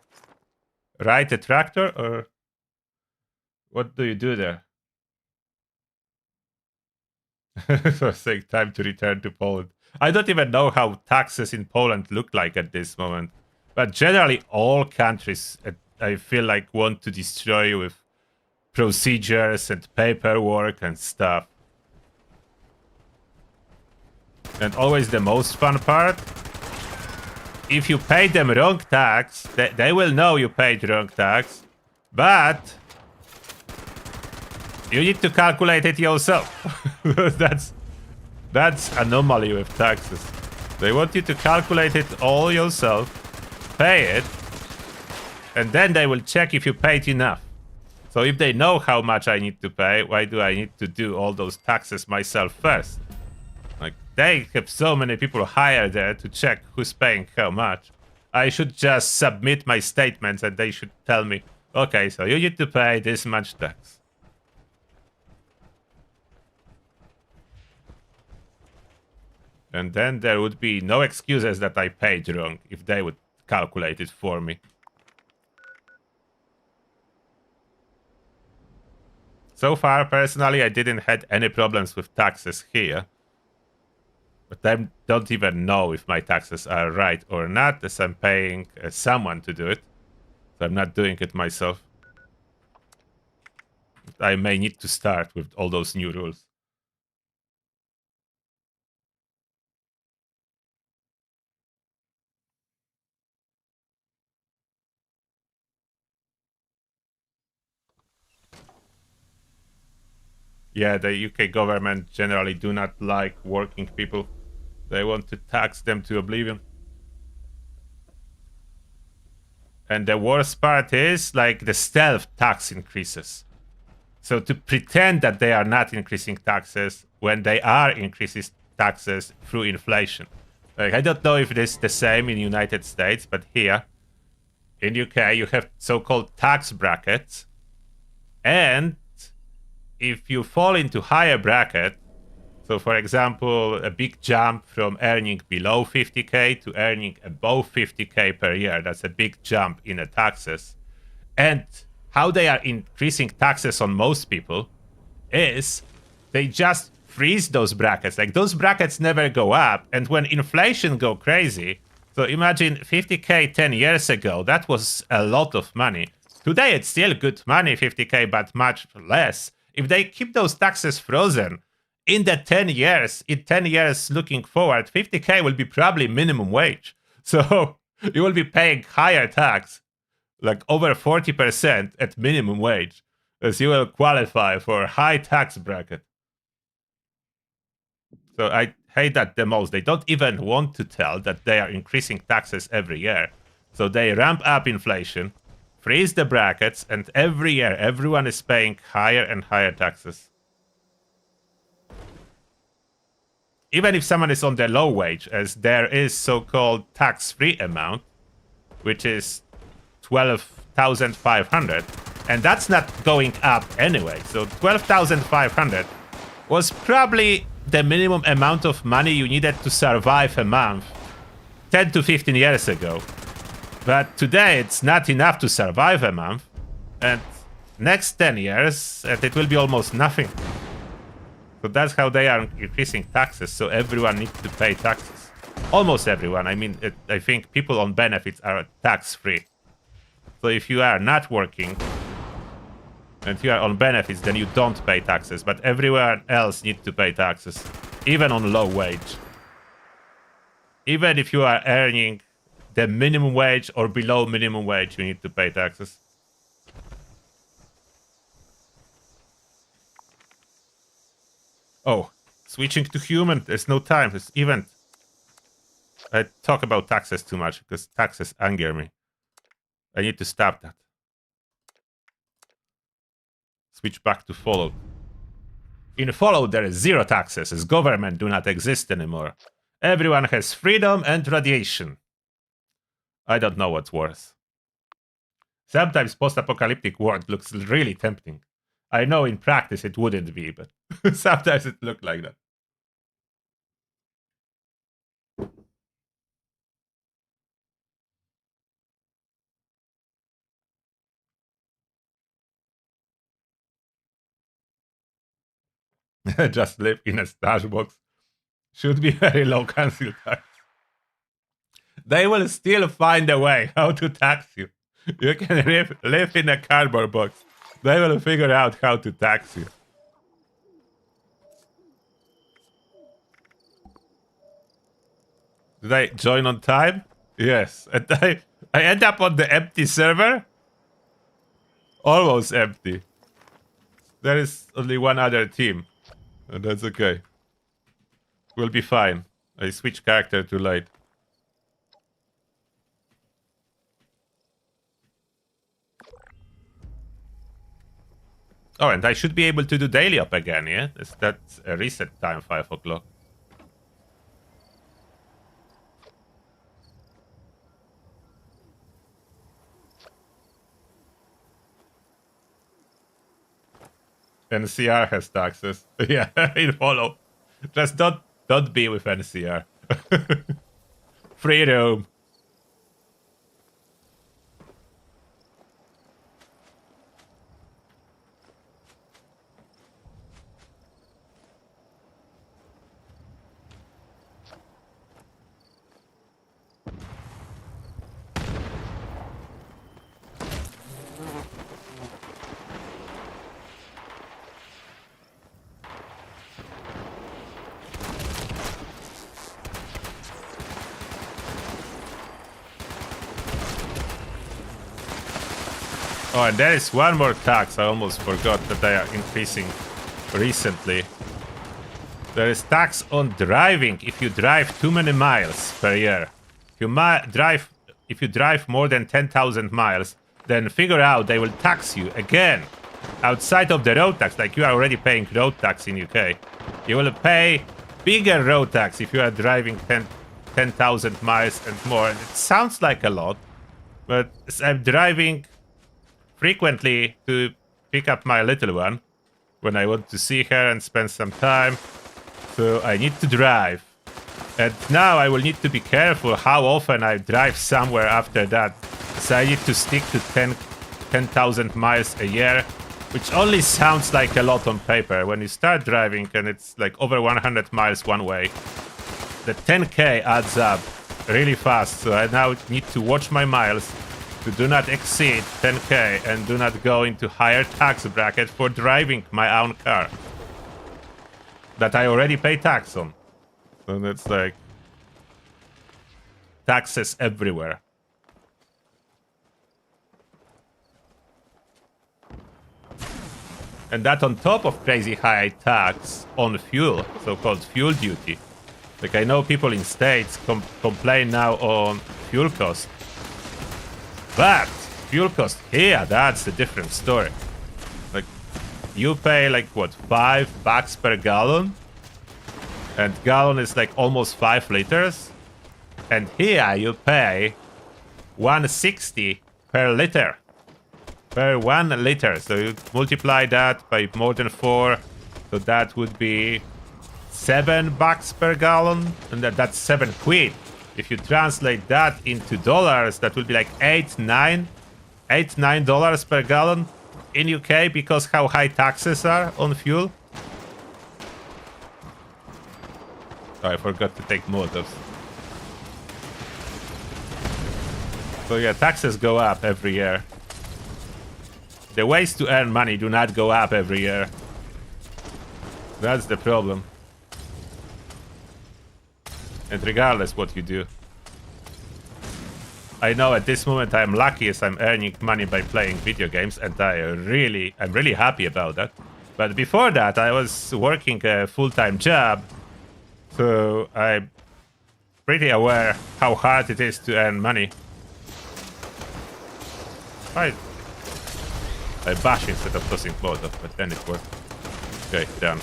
ride a tractor, or what do you do there? So saying time to return to Poland. I don't even know how taxes in Poland look like at this moment. But generally, all countries, I feel like, want to destroy you with procedures and paperwork and stuff. And always the most fun part, if you pay them wrong tax, they will know you paid wrong tax, but you need to calculate it yourself. That's anomaly with taxes. They want you to calculate it all yourself, pay it, and then they will check if you paid enough. So if they know how much I need to pay, why do I need to do all those taxes myself first? Like, they have so many people hired there to check who's paying how much. I should just submit my statements and they should tell me, okay, so you need to pay this much tax. And then there would be no excuses that I paid wrong if they would calculate it for me. So far, personally, I didn't had any problems with taxes here. But I don't even know if my taxes are right or not, as I'm paying someone to do it. So I'm not doing it myself. I may need to start with all those new rules. Yeah, the UK government generally do not like working people. They want to tax them to oblivion. And the worst part is, like, the stealth tax increases. So to pretend that they are not increasing taxes when they are increasing taxes through inflation. Like, I don't know if it is the same in United States, but here in UK you have so-called tax brackets. And if you fall into higher bracket, so for example, a big jump from earning below 50k to earning above 50k per year, that's a big jump in the taxes. And how they are increasing taxes on most people is they just freeze those brackets. Like, those brackets never go up. And when inflation go crazy, so imagine 50k 10 years ago, that was a lot of money. Today it's still good money, 50k, but much less. If they keep those taxes frozen, in 10 years looking forward, 50k will be probably minimum wage. So you will be paying higher tax, like over 40% at minimum wage, as you will qualify for a high tax bracket. So I hate that the most. They don't even want to tell that they are increasing taxes every year. So they ramp up inflation, freeze the brackets, and every year everyone is paying higher and higher taxes. Even if someone is on the low wage, as there is so-called tax-free amount, which is 12,500, and that's not going up anyway. So 12,500 was probably the minimum amount of money you needed to survive a month 10 to 15 years ago. But today it's not enough to survive a month, and next 10 years it will be almost nothing. So that's how they are increasing taxes, so everyone needs to pay taxes. Almost everyone. I mean, I think people on benefits are tax-free. So if you are not working and you are on benefits, then you don't pay taxes, but everyone else needs to pay taxes, even on low wage. Even if you are earning the minimum wage or below minimum wage, you need to pay taxes. Oh, switching to human. There's no time. This event. I talk about taxes too much because taxes anger me. I need to stop that. Switch back to follow. In follow, there is zero taxes, as government do not exist anymore. Everyone has freedom and radiation. I don't know what's worse. Sometimes post-apocalyptic world looks really tempting. I know in practice it wouldn't be, but sometimes it looked like that. Just live in a stash box. Should be very low council tax. They will still find a way how to tax you. You can live in a cardboard box. They will figure out how to tax you. Did I join on time? Yes. And I end up on the empty server. Almost empty. There is only one other team. And that's okay. We'll be fine. I switched character too late. Oh, and I should be able to do daily up again, yeah? That's a reset time, 5 o'clock. NCR has taxes. Yeah, in follow. Just don't be with NCR. Freedom. Oh, and there is one more tax. I almost forgot that they are increasing recently. There is tax on driving if you drive too many miles per year. If you drive more than 10,000 miles, then figure out they will tax you again outside of the road tax. Like you are already paying road tax in UK. You will pay bigger road tax if you are driving 10,000 miles and more. And it sounds like a lot, but I'm driving frequently to pick up my little one when I want to see her and spend some time. So I need to drive. And now I will need to be careful how often I drive somewhere after that. So I need to stick to 10,000 miles a year, which only sounds like a lot on paper. When you start driving and it's like over 100 miles one way, the 10k adds up really fast. So I now need to watch my miles to do not exceed 10k and do not go into higher tax bracket for driving my own car that I already pay tax on. So that's like taxes everywhere. And that on top of crazy high tax on fuel, so-called fuel duty. Like I know people in States complain now on fuel cost. But fuel cost here, that's a different story. Like, you pay like what, $5 per gallon? And gallon is like almost 5 liters. And here you pay 160 per liter. Per 1 liter. So you multiply that by more than 4. So that would be $7 per gallon. And that's 7 quid. If you translate that into dollars, that would be like $8-9 per gallon in UK, because how high taxes are on fuel. Oh, I forgot to take motives. So yeah, taxes go up every year. The ways to earn money do not go up every year. That's the problem. And regardless what you do. I know at this moment I'm lucky as I'm earning money by playing video games, and I'm really happy about that. But before that I was working a full-time job, so I'm pretty aware how hard it is to earn money. I bash instead of tossing Molotov, but then it worked. Okay, done.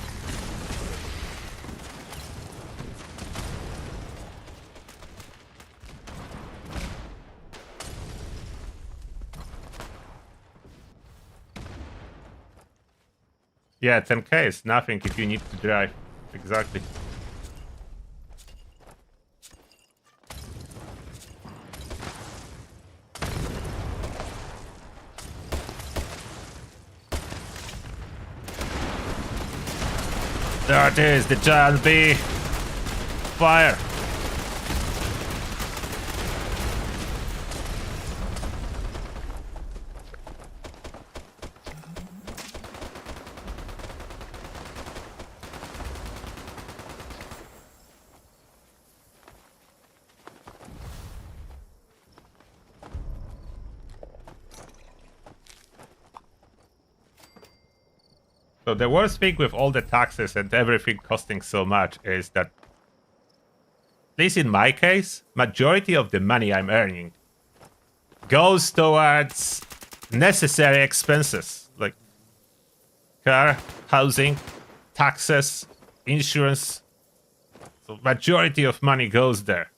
Yeah, 10k is nothing if you need to drive. Exactly. There it is, the giant bee. Fire. So the worst thing with all the taxes and everything costing so much is that, at least in my case, majority of the money I'm earning goes towards necessary expenses like car, housing, taxes, insurance. So majority of money goes there.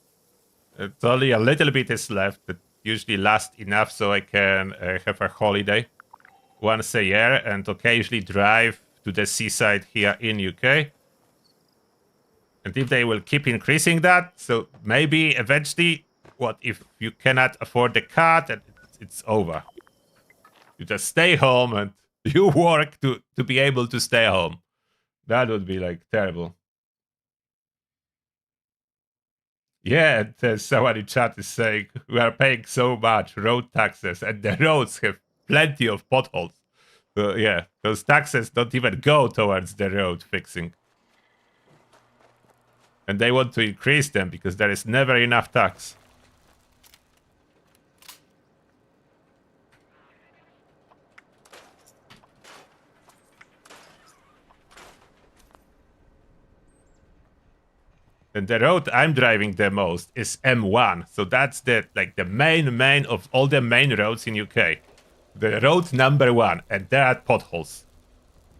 It's only a little bit is left that usually lasts enough so I can have a holiday once a year and occasionally drive to the seaside here in UK. And if they will keep increasing that, so maybe eventually, what if you cannot afford the car, then it's over. You just stay home and you work to be able to stay home. That would be like terrible. Yeah, there's someone in chat is saying we are paying so much road taxes and the roads have plenty of potholes. Yeah, those taxes don't even go towards the road fixing. And they want to increase them because there is never enough tax. And the road I'm driving the most is M1. So that's the main of all the main roads in UK. The road number 1, and there are potholes.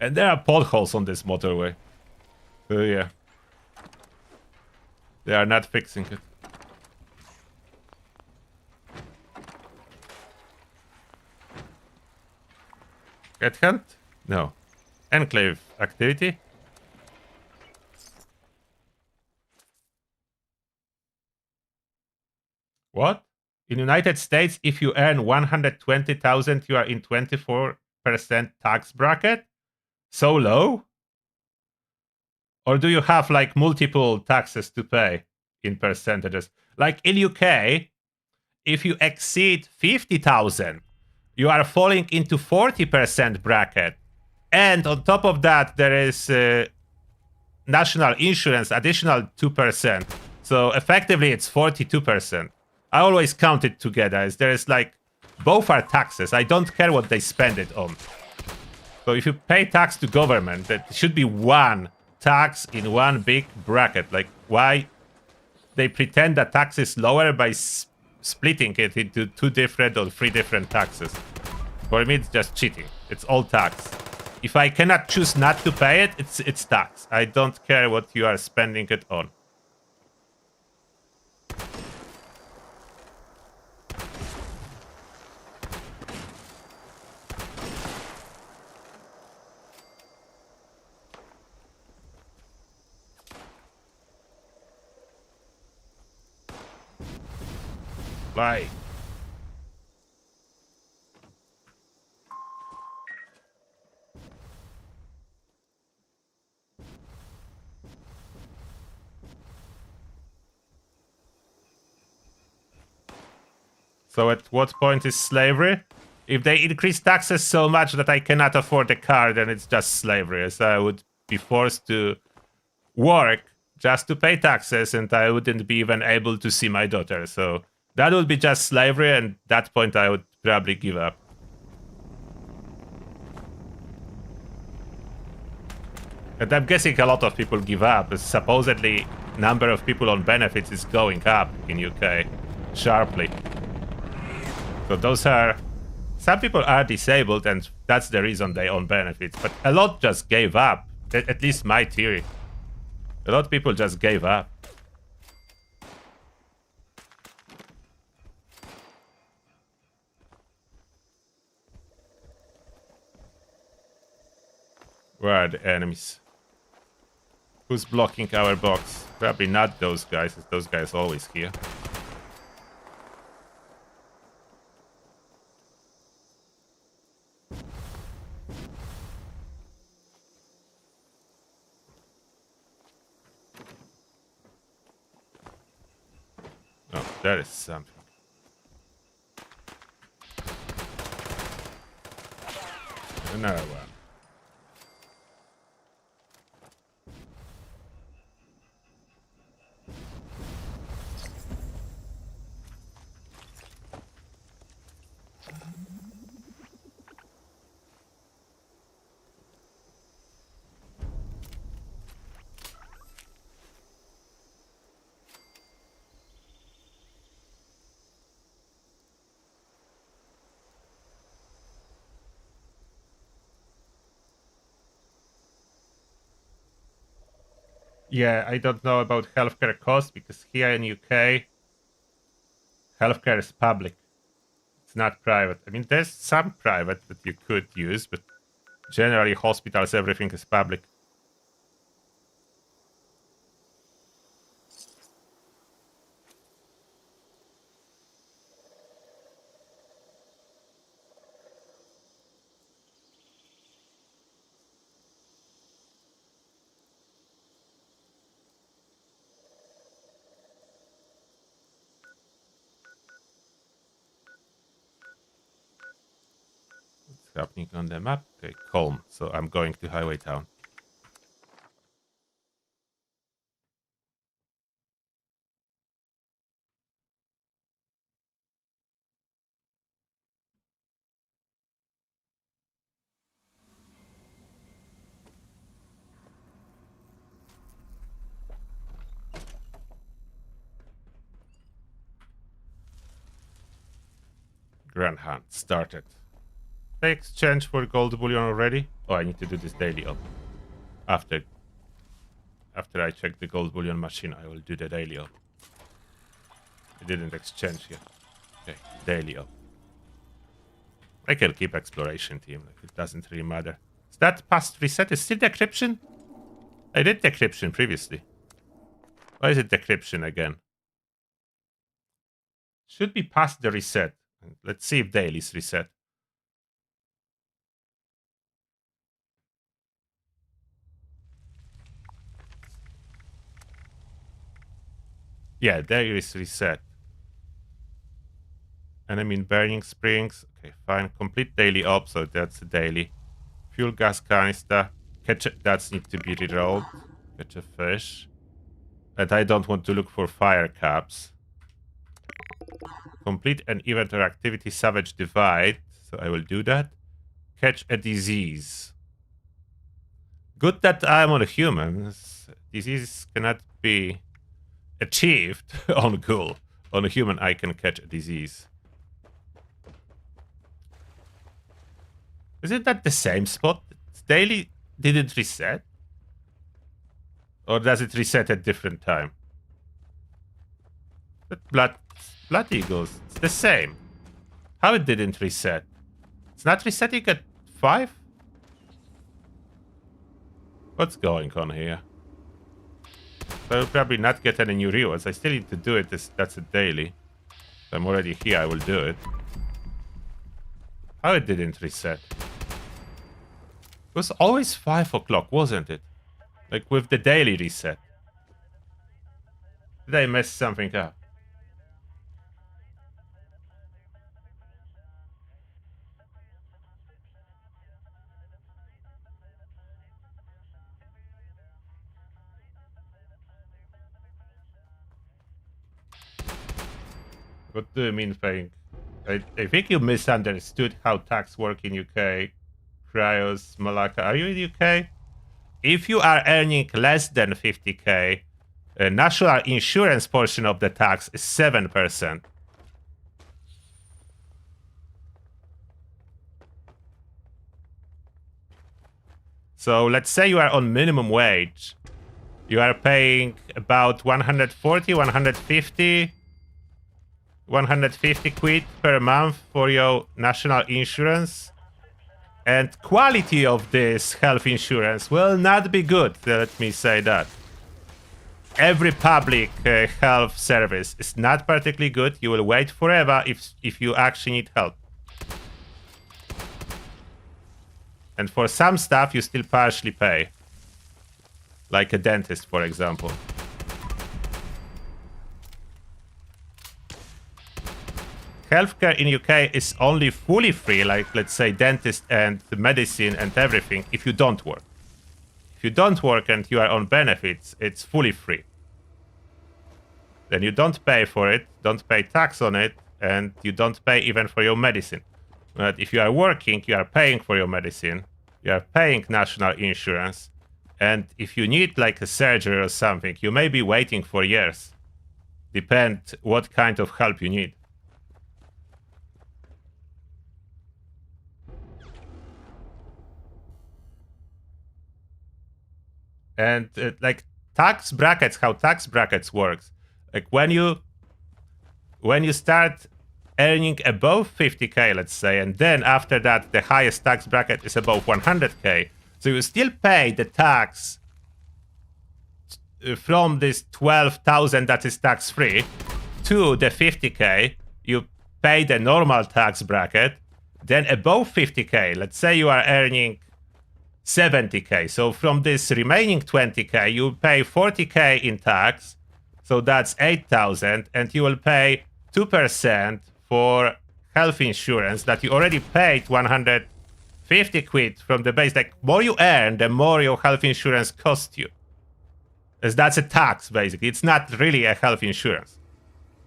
And there are potholes on this motorway. So yeah. They are not fixing it. Get hunt? No. Enclave activity? What? In United States, if you earn 120,000, you are in 24% tax bracket? So low? Or do you have like multiple taxes to pay in percentages? Like in UK, if you exceed 50,000, you are falling into 40% bracket. And on top of that, there is national insurance, additional 2%. So effectively, it's 42%. I always count it together, as there is like, both are taxes. I don't care what they spend it on. So if you pay tax to government, that should be one tax in one big bracket. Like, why they pretend that tax is lower by splitting it into 2 different or 3 different taxes. For me, it's just cheating. It's all tax. If I cannot choose not to pay it, it's tax. I don't care what you are spending it on. Fly. So at what point is slavery? If they increase taxes so much that I cannot afford a car, then it's just slavery. So I would be forced to work just to pay taxes, and I wouldn't be even able to see my daughter. So that would be just slavery, and at that point I would probably give up. And I'm guessing a lot of people give up. Supposedly, number of people on benefits is going up in UK sharply. So those are... Some people are disabled, and that's the reason they own benefits. But a lot just gave up. At least my theory. A lot of people just gave up. Where are the enemies? Who's blocking our box? Probably not those guys, as those guys always here. Oh, that is something. Another one. Yeah, I don't know about healthcare costs because here in UK, healthcare is public. It's not private. I mean, there's some private that you could use, but generally hospitals, everything is public. Happening on the map. Okay, calm. So I'm going to Highway Town. Grand Hunt started. They exchange for gold bullion already? Oh, I need to do this daily op. After I check the gold bullion machine, I will do the daily op. I didn't exchange yet. Okay, daily op. I can keep exploration team, like it doesn't really matter. Is that past reset? Is still decryption? I did decryption previously. Why is it decryption again? Should be past the reset. Let's see if daily is reset. Yeah, there is reset. And I mean Burning Springs. Okay, fine. Complete daily op, so that's a daily. Fuel gas canister. Catch it. That needs to be rerolled. Catch a fish. And I don't want to look for fire caps. Complete an event or activity Savage Divide. So I will do that. Catch a disease. Good that I'm on humans. Disease cannot be achieved on ghoul On a human, I can catch a disease. Isn't that the same spot? Daily didn't reset? Or does it reset at different time? But blood eagles, it's the same. How it didn't reset? It's not resetting at 5? What's going on here? So I'll probably not get any new rewards. I still need to do it. That's a daily. If I'm already here, I will do it. How it didn't reset? It was always 5 o'clock, wasn't it? Like with the daily reset. Did I mess something up? What do you mean, Frank? I think you misunderstood how tax work in UK. Cryos, Malacca. Are you in UK? If you are earning less than 50k, the national insurance portion of the tax is 7%. So let's say you are on minimum wage. You are paying about 140, 150 quid per month for your national insurance. And quality of this health insurance will not be good, let me say that. Every public health service is not particularly good. You will wait forever if you actually need help. And for some stuff, you still partially pay. Like a dentist, for example. Healthcare in UK is only fully free, like let's say dentist and medicine and everything, if you don't work. If you don't work and you are on benefits, it's fully free. Then you don't pay for it, don't pay tax on it, and you don't pay even for your medicine. But if you are working, you are paying for your medicine, you are paying national insurance, and if you need like a surgery or something, you may be waiting for years. Depend what kind of help you need. And like tax brackets, how tax brackets works. Like when you start earning above 50k, let's say, and then after that the highest tax bracket is above 100k, so you still pay the tax from this 12,000 that is tax free to the 50k. You pay the normal tax bracket. Then above 50k, let's say you are earning 70k. So from this remaining 20k, you pay 40k in tax. So that's 8,000, and you will pay 2% for health insurance that you already paid 150 quid from the base. Like, more you earn, the more your health insurance costs you. As that's a tax, basically. It's not really a health insurance.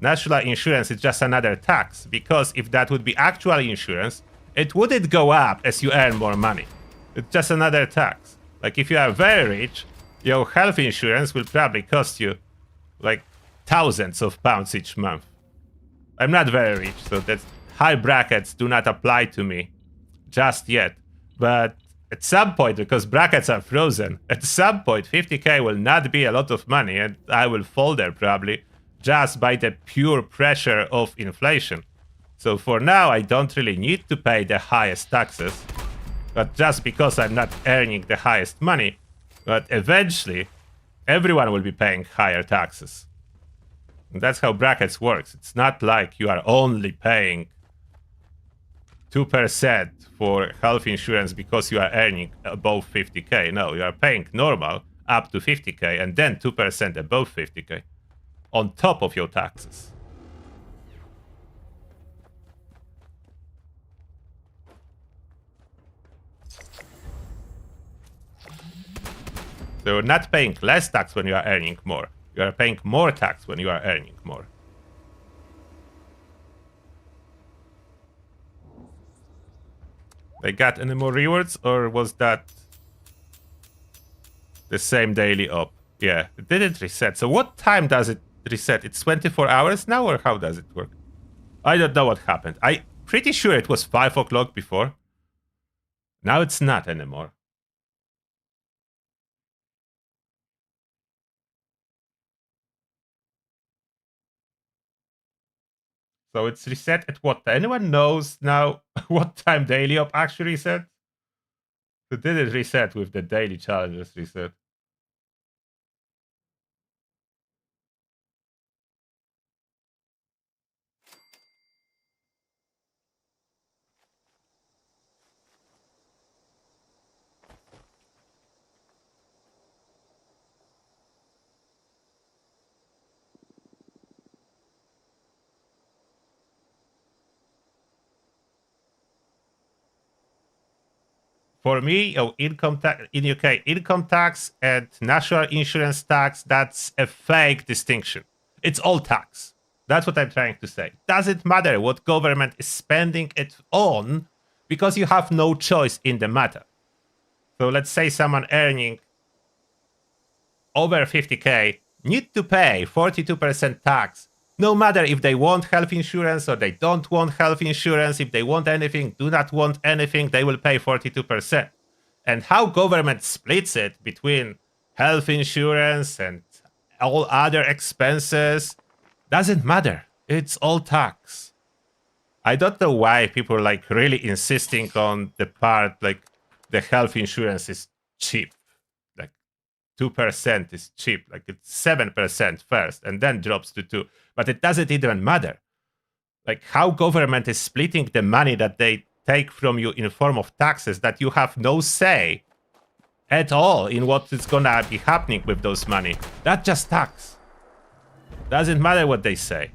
National insurance is just another tax, because if that would be actual insurance, it wouldn't go up as you earn more money. It's just another tax. Like if you are very rich, your health insurance will probably cost you like thousands of pounds each month. I'm not very rich, so that high brackets do not apply to me just yet. But at some point, because brackets are frozen, at some point 50k will not be a lot of money, and I will fall there probably just by the pure pressure of inflation. So for now, I don't really need to pay the highest taxes. But just because I'm not earning the highest money, but eventually everyone will be paying higher taxes. And that's how brackets works. It's not like you are only paying 2% for health insurance because you are earning above 50k. No, you are paying normal up to 50k and then 2% above 50k on top of your taxes. So you're not paying less tax when you are earning more. You are paying more tax when you are earning more. They got any more rewards, or was that the same daily up? Yeah, it didn't reset. So what time does it reset? It's 24 hours now, or how does it work? I don't know what happened. I'm pretty sure it was 5 o'clock before. Now it's not anymore. So it's reset at what? Anyone knows now what time daily op actually reset? So did it reset with the daily challenges reset? For me, income tax in UK, income tax and national insurance tax, that's a fake distinction. It's all tax. That's what I'm trying to say. Doesn't matter what government is spending it on because you have no choice in the matter. So let's say someone earning over 50k need to pay 42% tax, no matter if they want health insurance or they don't want health insurance. If they want anything, do not want anything, they will pay 42%. And how government splits it between health insurance and all other expenses doesn't matter. It's all tax. I don't know why people like really insisting on the part like the health insurance is cheap. 2% is cheap, like it's 7% first and then drops to 2. But it doesn't even matter. Like how government is splitting the money that they take from you in form of taxes that you have no say at all in what is gonna be happening with those money. That's just tax. Doesn't matter what they say.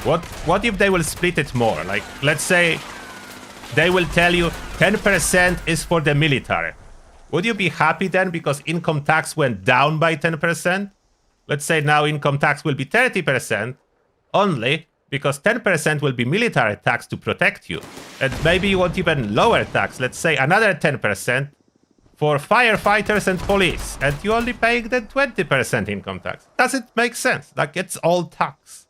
What if they will split it more? Like let's say they will tell you 10% is for the military. Would you be happy then because income tax went down by 10%? Let's say now income tax will be 30% only because 10% will be military tax to protect you. And maybe you want even lower tax, let's say another 10% for firefighters and police. And you only paying the 20% income tax. Does it make sense? Like it's all tax.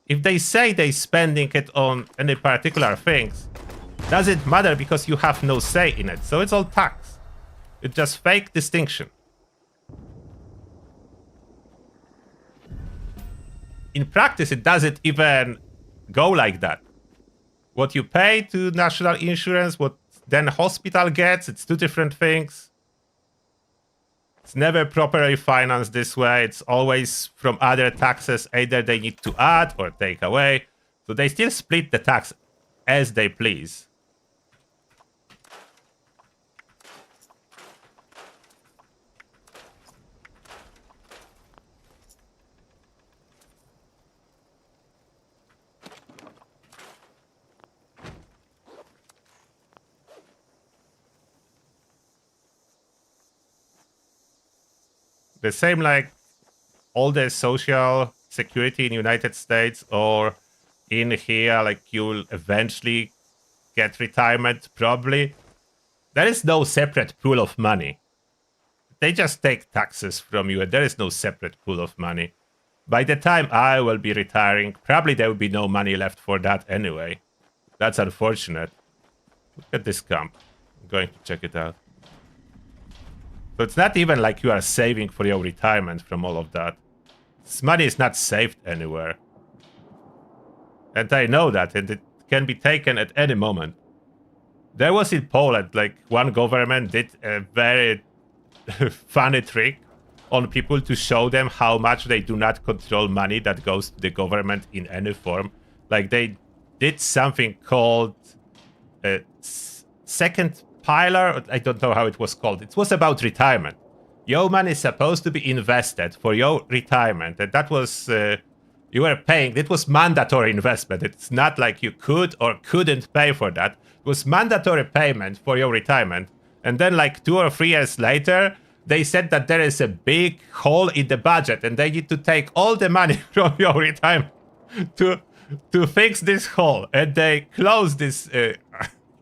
If they say they spending it on any particular things, doesn't matter because you have no say in it. So it's all tax. It's just fake distinction. In practice, it doesn't even go like that. What you pay to national insurance, what then hospital gets, it's two different things. It's never properly financed this way. It's always from other taxes. Either they need to add or take away. So they still split the tax as they please. The same like all the social security in United States or in here, like you'll eventually get retirement probably. There is no separate pool of money. They just take taxes from you and there is no separate pool of money. By the time I will be retiring, probably there will be no money left for that anyway. That's unfortunate. Look at this camp. I'm going to check it out. So it's not even like you are saving for your retirement from all of that. This money is not saved anywhere. And I know that, and it can be taken at any moment. There was in Poland, like one government did a very funny trick on people to show them how much they do not control money that goes to the government in any form. Like they did something called second pillar. I don't know how it was called. It was about retirement. Your money is supposed to be invested for your retirement. And that was, you were paying, it was mandatory investment. It's not like you could or couldn't pay for that. It was mandatory payment for your retirement. And then like 2 or 3 years later, they said that there is a big hole in the budget and they need to take all the money from your retirement to fix this hole. And they closed this,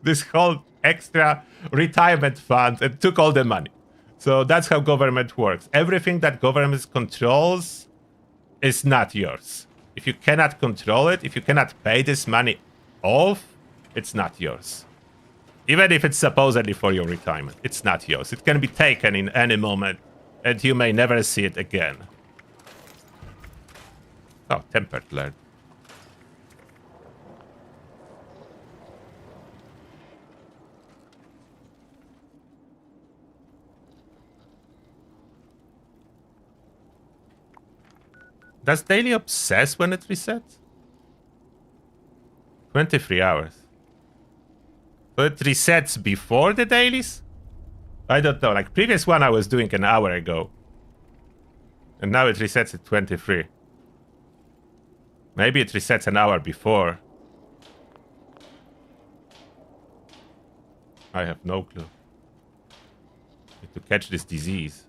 this whole extra retirement fund and took all the money. So that's how government works. Everything that government controls is not yours. If you cannot control it, if you cannot pay this money off, it's not yours. Even if it's supposedly for your retirement, it's not yours. It can be taken in any moment, and you may never see it again. Oh, tempered lead. Does daily obsess when it resets? 23 hours. So it resets before the dailies? I don't know. Like previous one I was doing an hour ago. And now it resets at 23. Maybe it resets an hour before. I have no clue. Need to catch this disease.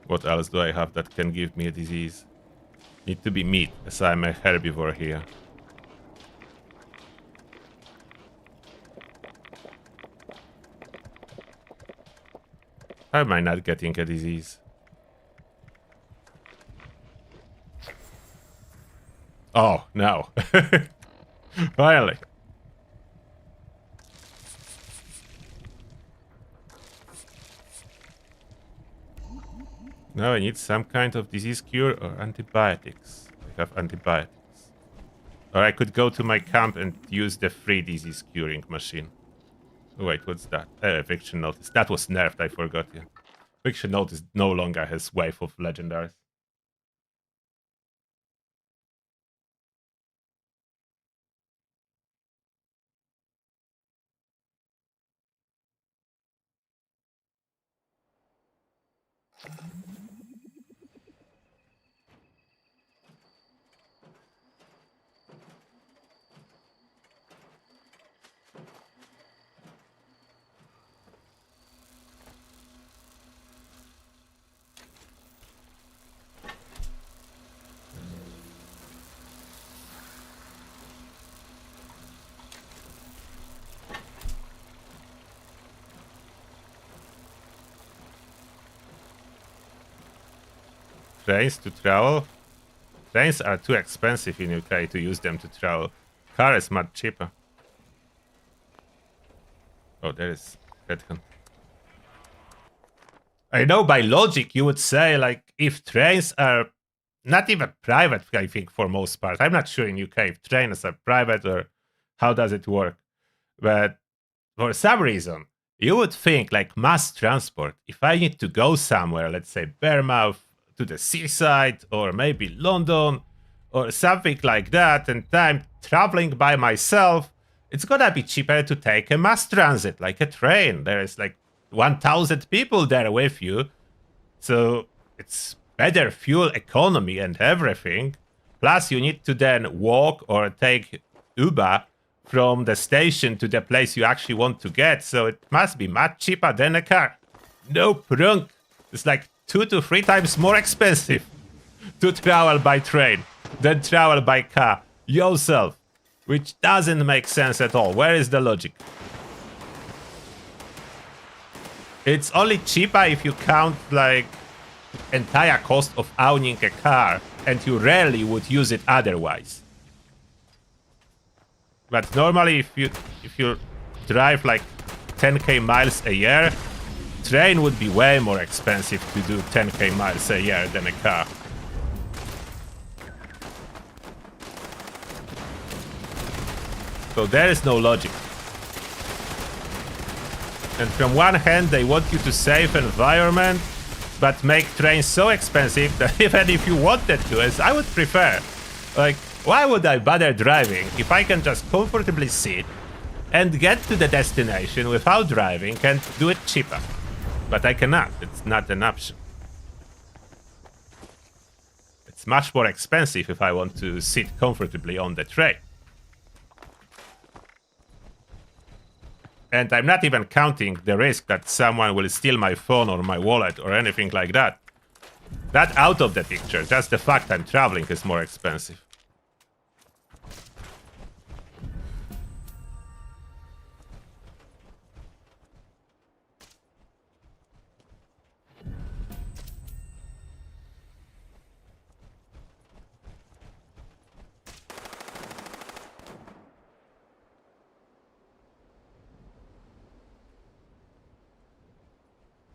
What else do I have that can give me a disease? Need to be meat, as I'm a herbivore here. How am I not getting a disease? Oh, no. Finally. Now I need some kind of disease cure or antibiotics. I have antibiotics. Or I could go to my camp and use the free disease curing machine. Oh, wait, what's that? Eviction notice. That was nerfed, I forgot. Yeah. Eviction notice no longer has wave of legendaries. Trains to travel? Trains are too expensive in UK to use them to travel. Car is much cheaper. Oh, there is Redhunt. I know by logic you would say, like, if trains are not even private, I think, for most part. I'm not sure in UK if trains are private or how does it work. But for some reason, you would think, like, mass transport, if I need to go somewhere, let's say Bournemouth, to the seaside, or maybe London, or something like that, and I'm traveling by myself, it's gonna be cheaper to take a mass transit, like a train. There is like 1,000 people there with you, so it's better fuel economy and everything. Plus, you need to then walk or take Uber from the station to the place you actually want to get, so it must be much cheaper than a car. No prunk. It's like 2 to 3 times more expensive to travel by train than travel by car yourself, which doesn't make sense at all. Where is the logic? It's only cheaper if you count like entire cost of owning a car, and you rarely would use it otherwise. But normally if you drive like 10k miles a year, train would be way more expensive to do 10k miles a year than a car. So there is no logic. And from one hand they want you to save environment, but make trains so expensive that even if you wanted to, as I would prefer, like, why would I bother driving if I can just comfortably sit and get to the destination without driving and do it cheaper? But I cannot. It's not an option. It's much more expensive if I want to sit comfortably on the train. And I'm not even counting the risk that someone will steal my phone or my wallet or anything like that. That out of the picture. Just the fact I'm traveling is more expensive.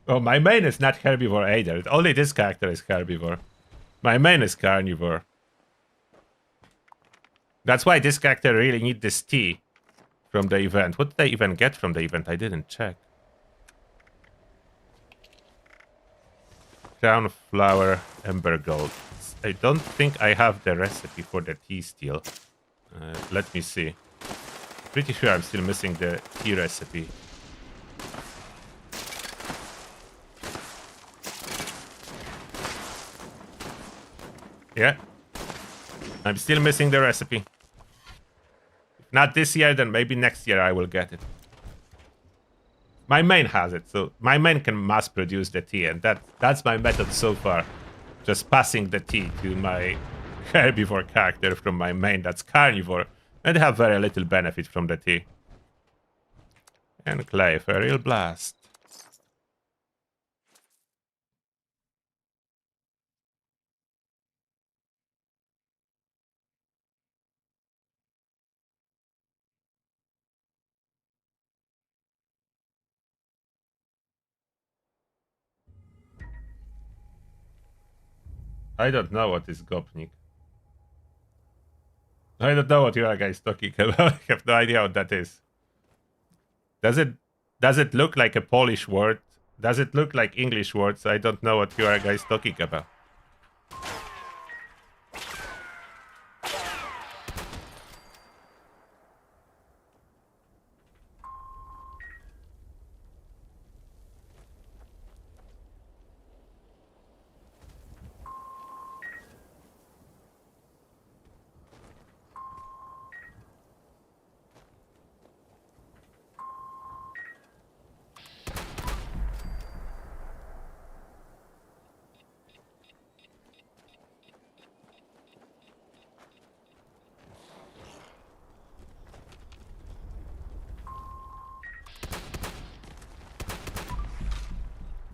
Oh, my main is not herbivore either. Only this character is herbivore. My main is carnivore. That's why this character really need this tea from the event. What did they even get from the event? I didn't check. Crown flower, ember gold. I don't think I have the recipe for the tea still. Let me see. Pretty sure I'm still missing the tea recipe. Yeah. I'm still missing the recipe. If not this year, then maybe next year I will get it. My main has it, so my main can mass produce the tea, and that's my method so far. Just passing the tea to my herbivore character from my main that's carnivore, and have very little benefit from the tea. And clay, Feral Blast. I don't know what is Gopnik. I don't know what you guys talking about. I have no idea what that is. Does it look like a Polish word? Does it look like English words? I don't know what you guys talking about.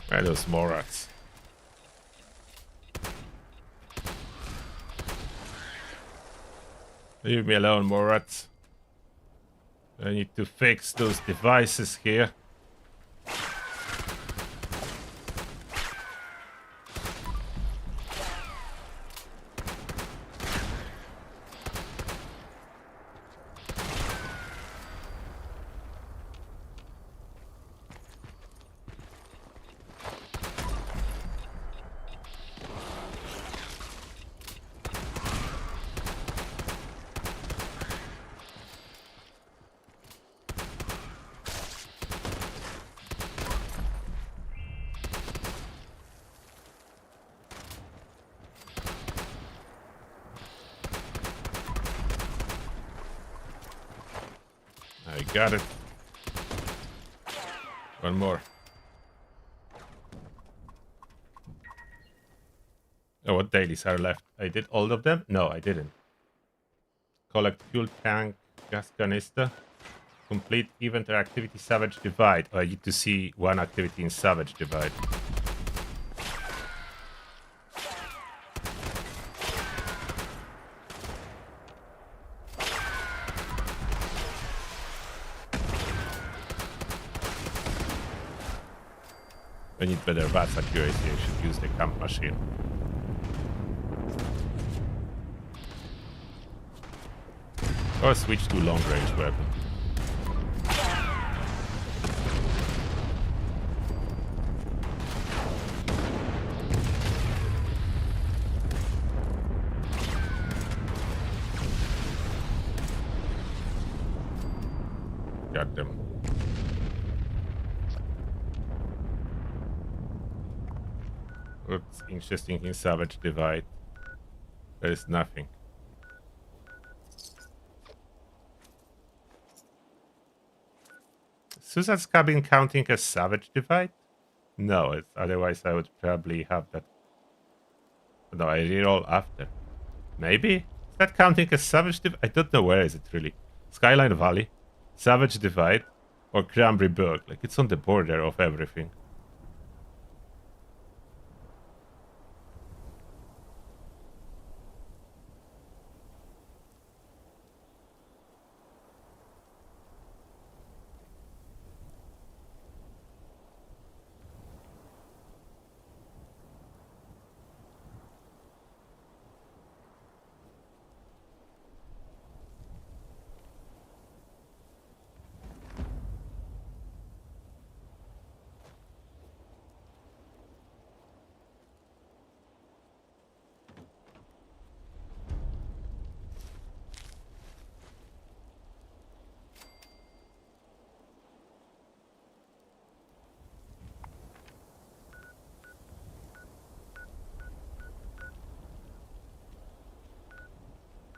Where are those Morats? Leave me alone, Morats. I need to fix those devices here. I got it. One more. Oh, what dailies are left? I did all of them? No, I didn't. Collect fuel tank, gas canister. Complete event or activity Savage Divide. Oh, I need to see one activity in Savage Divide. I need better VATS accuracy. I should use the camp machine. Or switch to long range weapon. Got them. What's interesting in Savage Divide? There is nothing. Susan's cabin counting as savage divide? No, otherwise I would probably have that. No, I reroll after. Maybe? Is that counting as savage divide? I don't know where is it really. Skyline Valley, Savage Divide, or Cranberry Burg. Like, it's on the border of everything.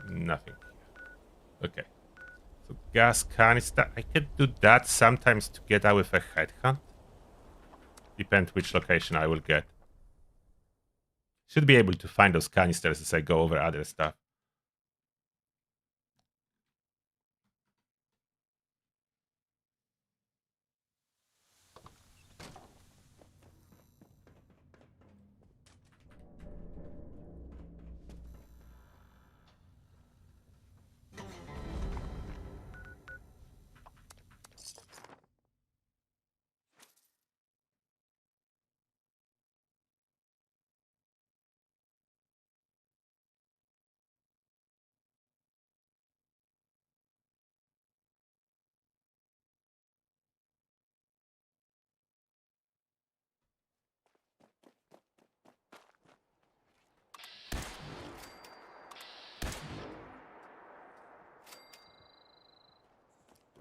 Nothing. Okay. So gas canister. I could do that sometimes to get out with a headhunt. Depends which location I will get. Should be able to find those canisters as I go over other stuff.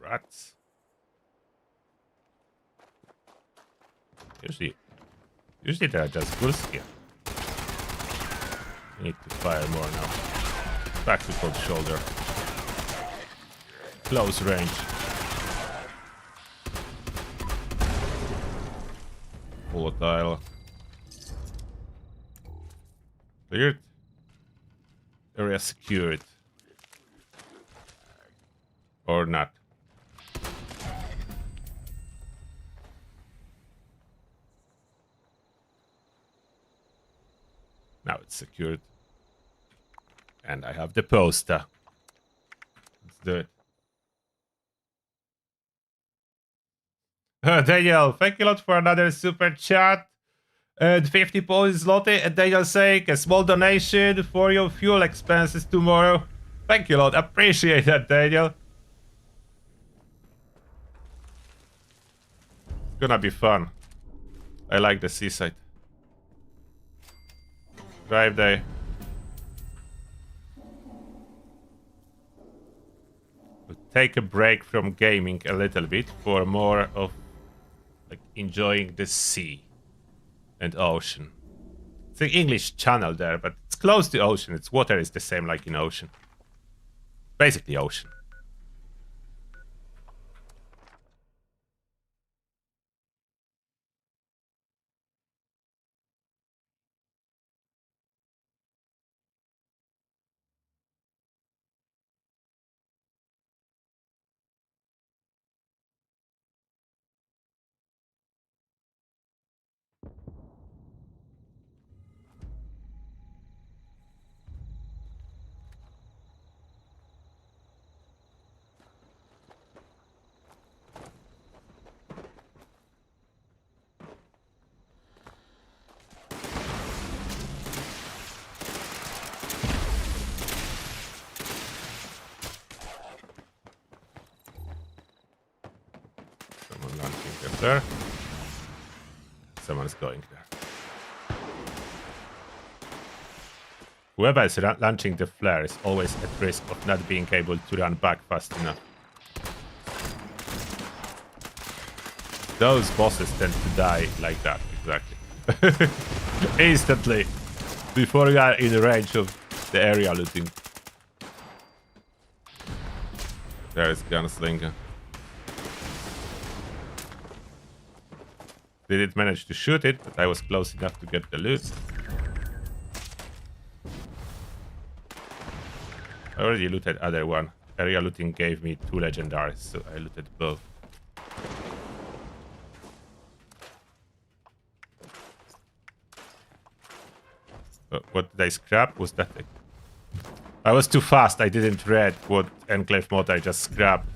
Rats. Usually they are just ghouls here. I need to fire more now. Back to cold shoulder. Close range. Volatile. Cleared. Area secured. Or not. Now it's secured. And I have the poster. Let's do it. Daniel, thank you a lot for another super chat. And 50 Polish zloty. And Daniel saying a small donation for your fuel expenses tomorrow. Thank you a lot. Appreciate that, Daniel. It's gonna be fun. I like the seaside. Drive day. We'll take a break from gaming a little bit for more of like enjoying the sea and ocean. It's an English channel there, but it's close to ocean. Its water is the same like in ocean. Basically ocean. Someone launching there. Someone's going there. Whoever is launching the flare is always at risk of not being able to run back fast enough. Those bosses tend to die like that, exactly. Instantly. Before you are in range of the area looting. There is Gunslinger. Didn't manage to shoot it, but I was close enough to get the loot. I already looted other one. Area looting gave me 2 legendaries, so I looted both. What did I scrap? Was that I was too fast. I didn't read what Enclave mod I just scrapped.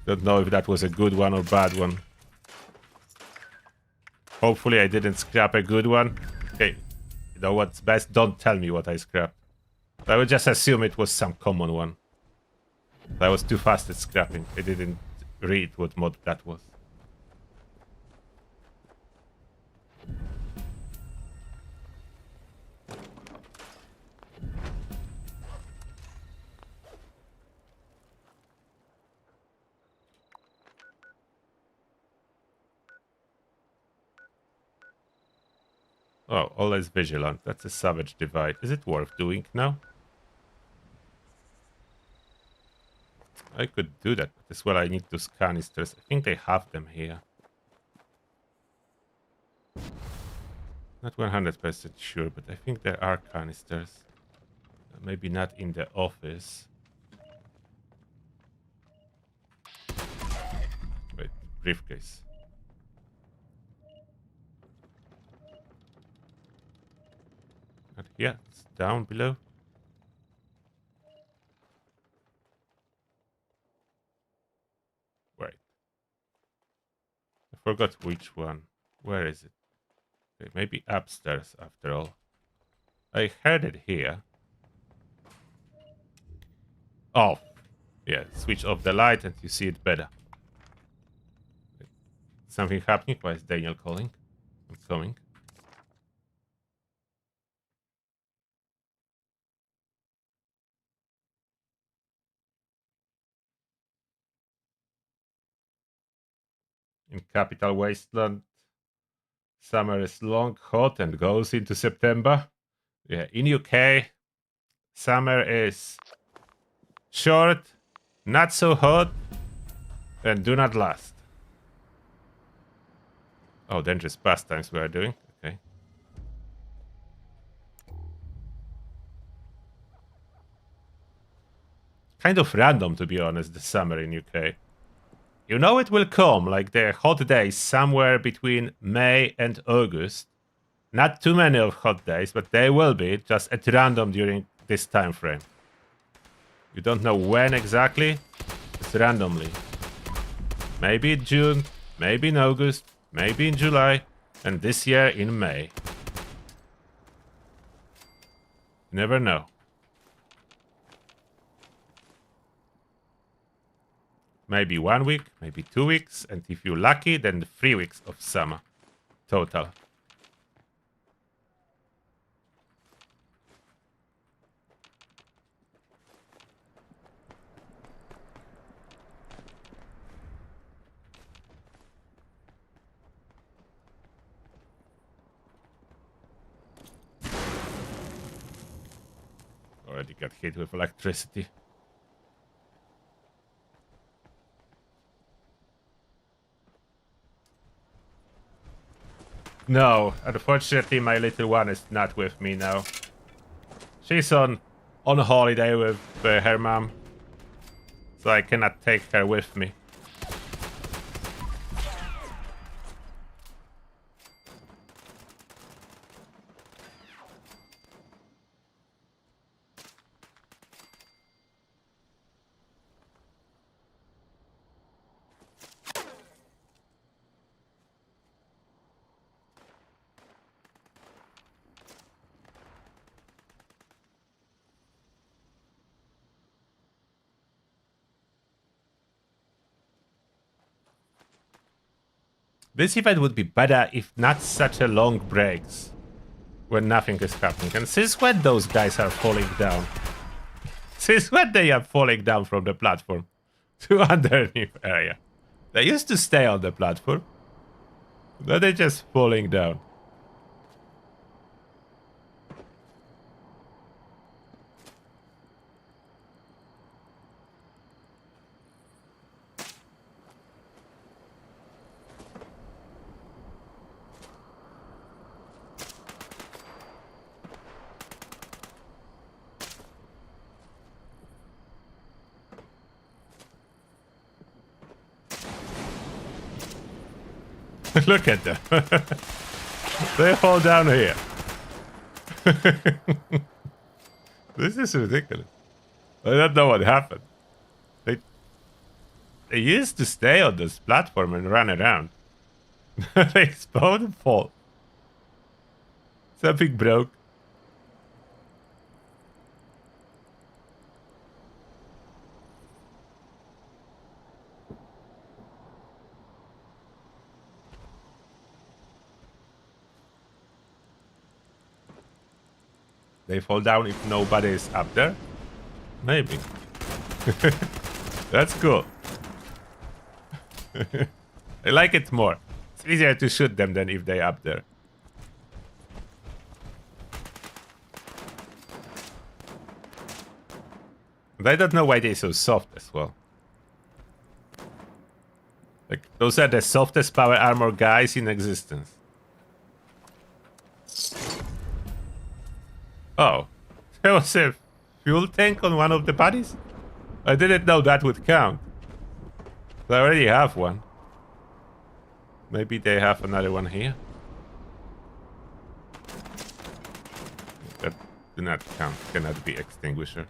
Don't know if that was a good one or bad one. Hopefully I didn't scrap a good one. Okay, you know what's best? Don't tell me what I scrapped. I would just assume it was some common one. I was too fast at scrapping. I didn't read what mod that was. Oh, always vigilant. That's a savage divide. Is it worth doing now? I could do that, but as well I need those canisters. I think they have them here. Not 100% sure, but I think there are canisters. Maybe not in the office. Wait, briefcase. Not here, it's down below. Wait. I forgot which one. Where is it? Okay, maybe upstairs after all. I heard it here. Oh, yeah, switch off the light and you see it better. Something happening? Why is Daniel calling? I'm coming. In Capital Wasteland, summer is long, hot, and goes into September. Yeah, in UK, summer is short, not so hot, and do not last. Oh, dangerous pastimes we are doing. Okay. Kind of random, to be honest, the summer in UK. You know it will come, like the hot days somewhere between May and August. Not too many of hot days, but they will be just at random during this time frame. You don't know when exactly, just randomly. Maybe in June, maybe in August, maybe in July, and this year in May. You never know. Maybe 1 week, maybe 2 weeks, and if you're lucky, then 3 weeks of summer total. Already got hit with electricity. No, unfortunately my little one is not with me now. She's on holiday with her mom, so I cannot take her with me. This event would be better if not such a long breaks when nothing is happening. And since when those guys are falling down? Since when they are falling down from the platform to underneath area? They used to stay on the platform. Now they're just falling down. Look at them. They fall down here. This is ridiculous. I don't know what happened. They used to stay on this platform and run around. They explode and fall. Something broke. They fall down if nobody is up there? Maybe. That's cool. I like it more. It's easier to shoot them than if they're up there. But I don't know why they're so soft as well. Like, those are the softest power armor guys in existence. Oh, there was a fuel tank on one of the bodies? I didn't know that would count. I already have one. Maybe they have another one here. That do not count, cannot be extinguisher.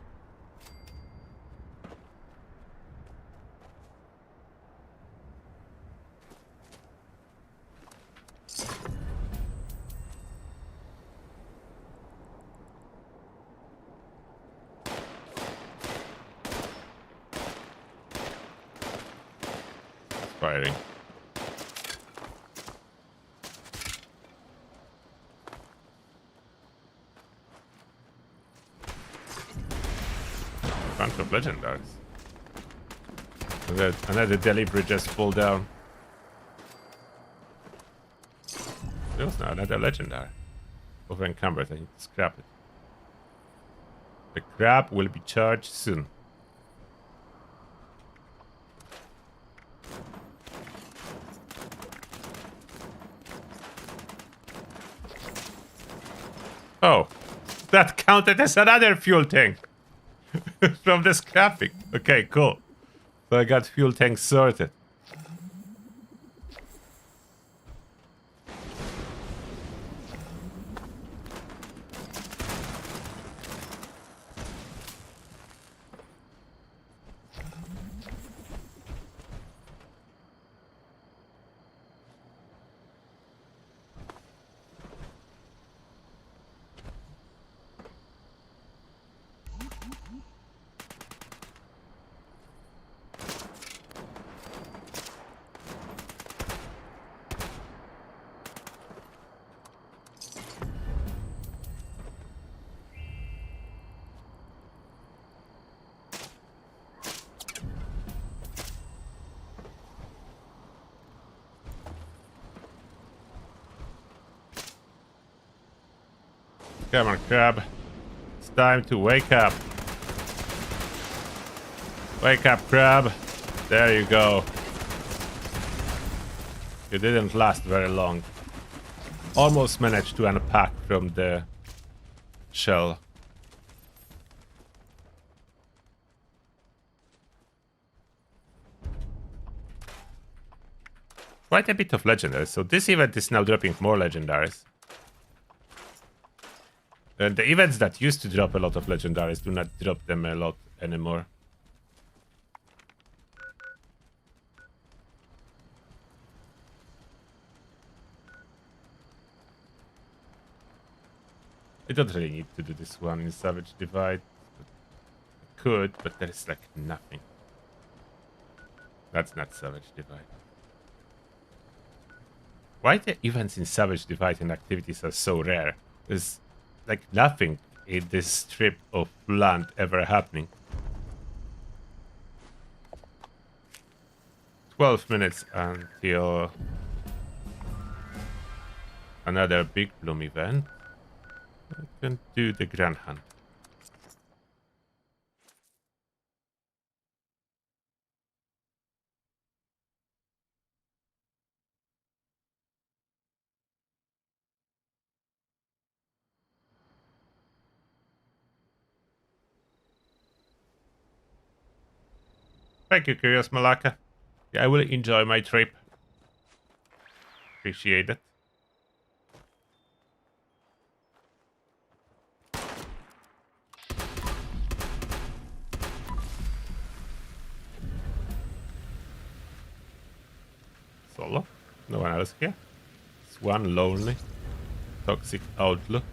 Firing. Bunch of legendaries. Another delivery just fall down. There's now another legendary. Over encumbered, I need to scrap it. The crab will be charged soon. Oh, that counted as another fuel tank from the scrapping. Okay, cool. So I got fuel tanks sorted. Come on, crab. It's time to wake up. Wake up, crab. There you go. You didn't last very long. Almost managed to unpack from the shell. Quite a bit of legendaries. So this event is now dropping more legendaries. And the events that used to drop a lot of legendaries do not drop them a lot anymore. I don't really need to do this one in Savage Divide. I could, but there is like nothing. That's not Savage Divide. Why the events in Savage Divide and activities are so rare? There's like nothing in this strip of land ever happening. 12 minutes until another Big Bloom event. I can do the Grand Hunt. Thank you, Curious Malaka. Yeah, I will enjoy my trip. appreciate it. Solo? No one else here? It's one lonely, toxic outlook.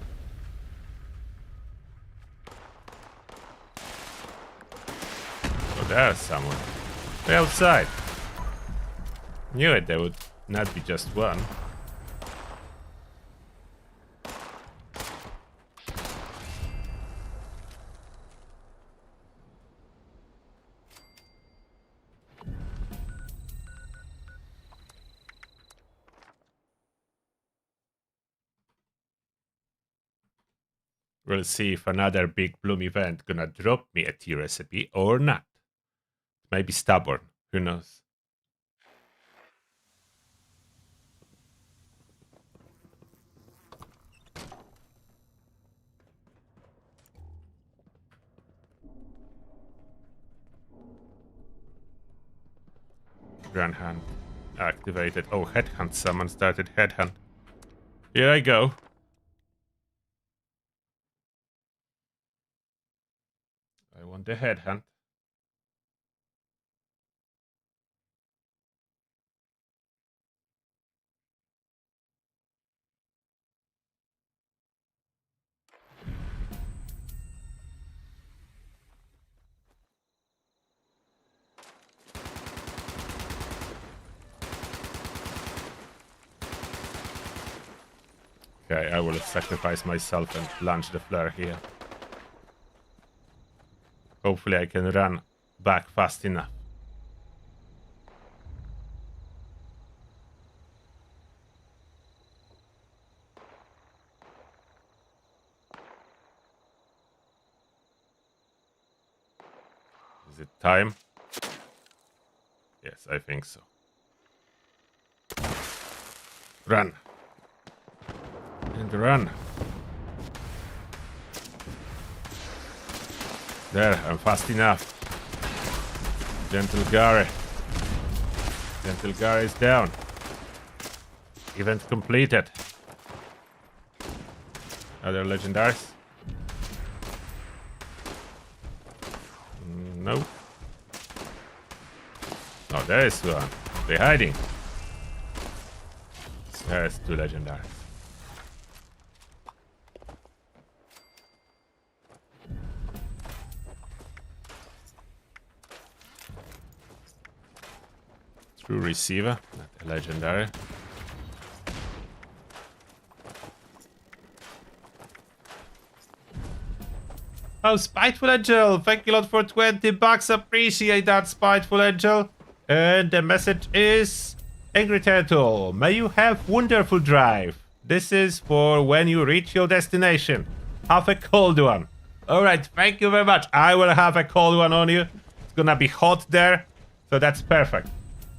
Oh, there's someone. They're outside. Knew it, there would not be just one. We'll see if another big bloom event gonna drop me a tea recipe or not. Maybe stubborn, who knows? Grand Hunt activated. Oh, Headhunt. Someone started Headhunt. Here I go. I want the Headhunt. Okay, I will sacrifice myself and launch the flare here. Hopefully I can run back fast enough. Is it time? Yes, I think so. Run. And run. There, I'm fast enough. Gentle Gary. Gentle Gary is down. Event completed. Other legendaries? No. Oh, there is one. They're hiding. There's two legendaries. True receiver, not a legendary. Oh, Spiteful Angel! Thank you a lot for 20 bucks. Appreciate that, Spiteful Angel. And the message is... Angry Turtle, may you have wonderful drive. This is for when you reach your destination. Have a cold one. Alright, thank you very much. I will have a cold one on you. It's gonna be hot there, so that's perfect.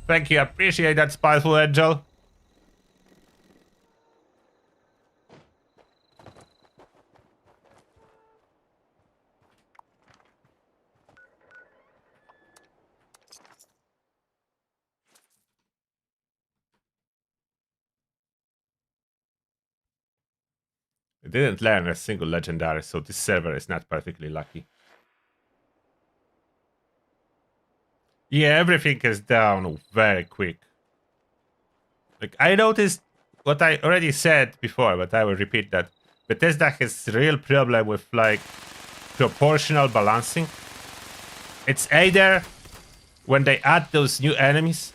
Thank you, appreciate that, Spiteful Angel. I didn't learn a single legendary, so this server is not particularly lucky. Yeah, everything is down very quick. Like, I noticed what I already said before, but I will repeat that. Bethesda has real problem with, like, proportional balancing. It's either when they add those new enemies,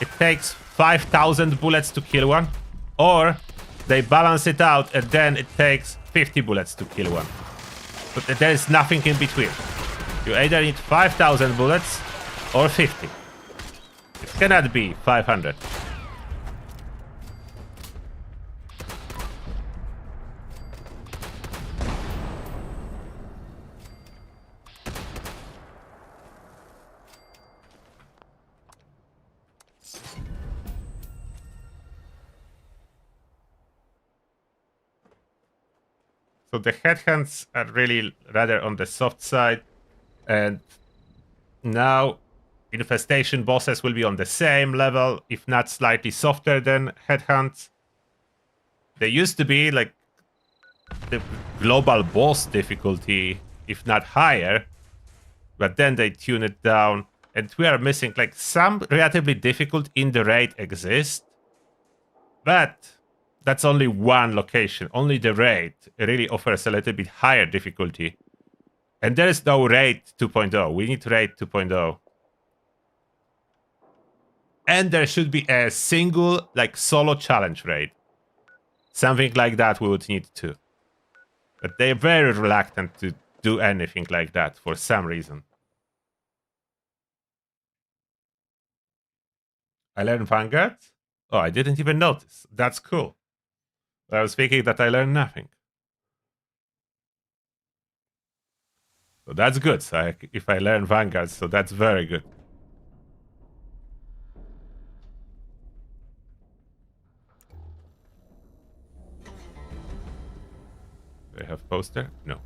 it takes 5,000 bullets to kill one, or they balance it out and then it takes 50 bullets to kill one. But there is nothing in between. You either need 5,000 bullets or 50. It cannot be 500. So the headhunts are really rather on the soft side, and now infestation bosses will be on the same level, if not slightly softer than headhunts. They used to be like the global boss difficulty, if not higher, but then they tune it down, and we are missing like some relatively difficult in the raid exist, but that's only one location. Only the raid really offers a little bit higher difficulty, and there is no raid 2.0. We need raid 2.0. And there should be a single like solo challenge raid. Something like that we would need too. But they're very reluctant to do anything like that for some reason. I learned Vanguard? Oh, I didn't even notice. That's cool. I was thinking that I learned nothing. So that's good. So if I learn Vanguard, so that's very good. Do I have poster? No.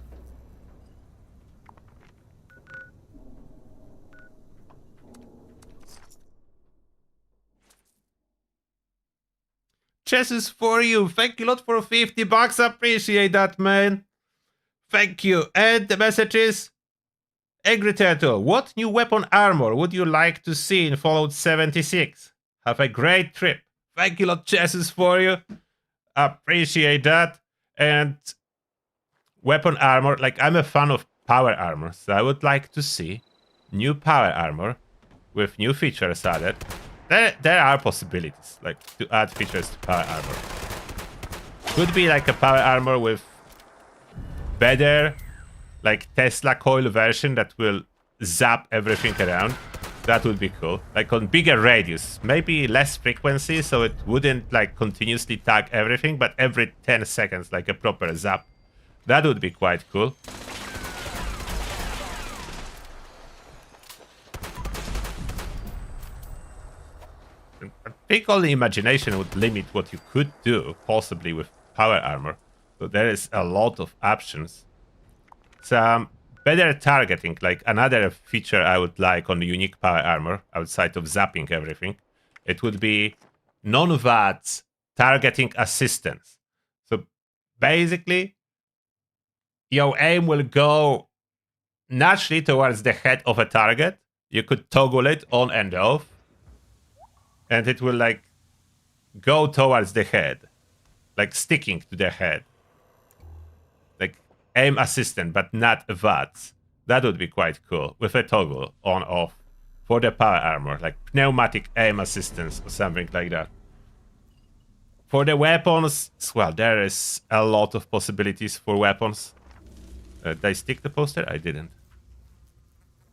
Chess is for you. Thank you a lot for 50 bucks. Appreciate that, man. Thank you. And the message is, Angry Turtle, what new weapon armor would you like to see in Fallout 76? Have a great trip. Thank you a lot, Chess is for you. Appreciate that. And weapon armor, like I'm a fan of power armor, so I would like to see new power armor with new features added. There are possibilities, like to add features to power armor. Could be like a power armor with better, like Tesla coil version that will zap everything around. That would be cool. Like on bigger radius, maybe less frequency, so it wouldn't like continuously tag everything, but every 10 seconds, like a proper zap. That would be quite cool. I think only imagination would limit what you could do, possibly with power armor. So there is a lot of options. Some better targeting, like another feature I would like on the unique power armor, outside of zapping everything, it would be non-VATS targeting assistance. So basically, your aim will go naturally towards the head of a target. You could toggle it on and off, and it will like go towards the head, like sticking to the head. Like aim assistant, but not VATS. That would be quite cool with a toggle on off for the power armor, like pneumatic aim assistance or something like that. For the weapons, well, there is a lot of possibilities for weapons. Did I stick the poster? I didn't.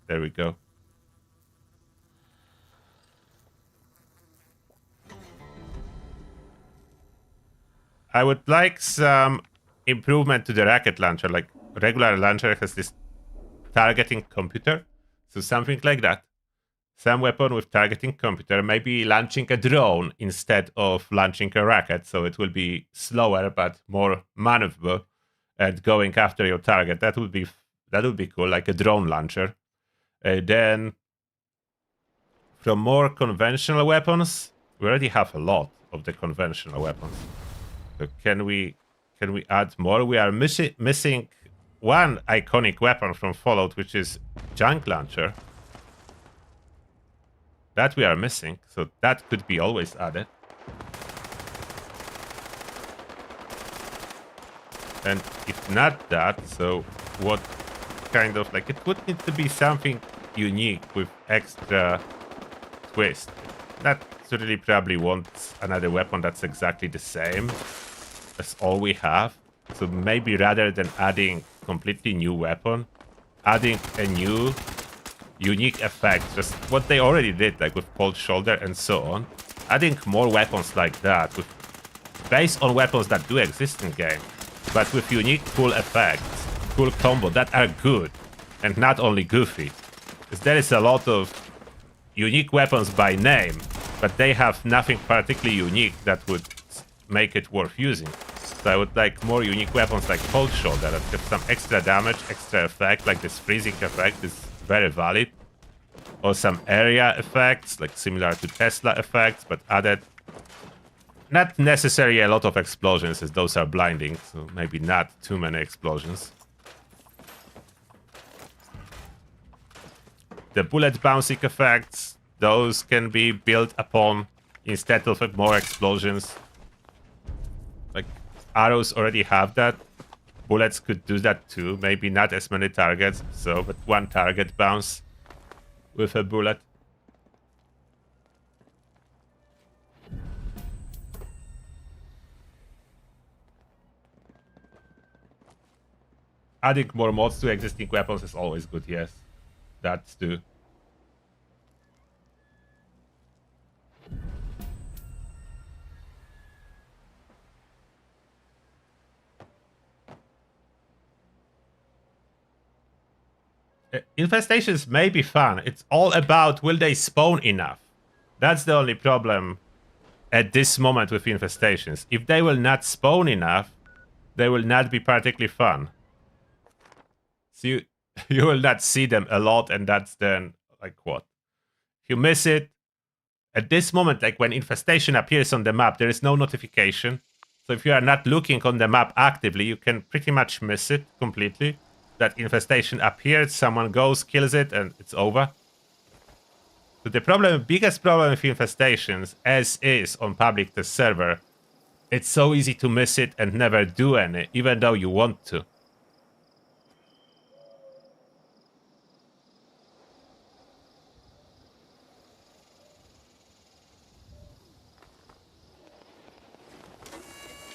There we go. I would like some improvement to the rocket launcher. Like regular launcher has this targeting computer, so something like that. Some weapon with targeting computer, maybe launching a drone instead of launching a rocket, so it will be slower but more maneuverable and going after your target. That would be cool, like a drone launcher. Then from more conventional weapons, we already have a lot of the conventional weapons. So can we add more? We are missing one iconic weapon from Fallout, which is junk launcher. That we are missing, so that could be always added. And if not that, so what kind of, like, it would need to be something unique with extra twist. Not really probably want another weapon that's exactly the same as all we have. So maybe rather than adding completely new weapon, adding a new unique effect, just what they already did, like with cold shoulder and so on. Adding more weapons like that, based on weapons that do exist in game, but with unique cool effects, cool combo that are good and not only goofy. Because there is a lot of unique weapons by name, but they have nothing particularly unique that would make it worth using. So I would like more unique weapons like cold shoulder that have some extra damage, extra effect, like this freezing effect is very valid. Or some area effects, like similar to Tesla effects, but added. Not necessarily a lot of explosions, as those are blinding, so maybe not too many explosions. The bullet bouncing effects, those can be built upon instead of more explosions. Like, arrows already have that. Bullets could do that too. Maybe not as many targets, so, but one target bounce with a bullet. Adding more mods to existing weapons is always good, yes. That's too. Infestations may be fun. It's all about will they spawn enough. That's the only problem at this moment with infestations. If they will not spawn enough, they will not be particularly fun. So you will not see them a lot, and that's then like what? If you miss it, at this moment, like when infestation appears on the map, there is no notification. So if you are not looking on the map actively, you can pretty much miss it completely. That infestation appears, someone goes, kills it, and it's over. So the biggest problem with infestations, as is on public test server, it's so easy to miss it and never do any, even though you want to.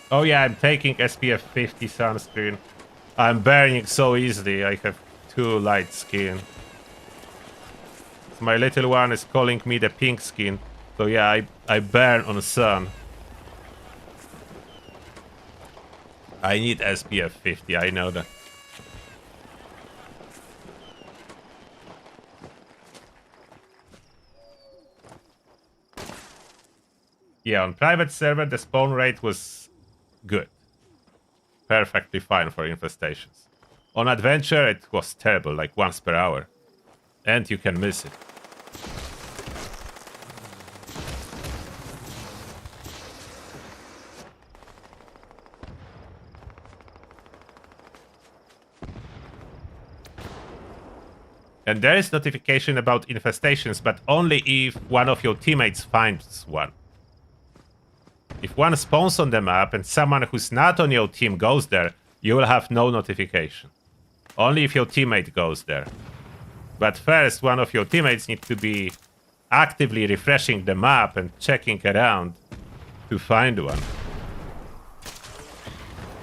Oh yeah, I'm taking SPF 50 sunscreen. I'm burning so easily, I have too light skin. My little one is calling me the pink skin. So yeah, I burn on the sun. I need SPF 50, I know that. Yeah, on private server the spawn rate was good. Perfectly fine for infestations. On adventure it was terrible, like once per hour. And you can miss it. And there is notification about infestations, but only if one of your teammates finds one. If one spawns on the map and someone who's not on your team goes there, you will have no notification. Only if your teammate goes there. But first, one of your teammates needs to be actively refreshing the map and checking around to find one.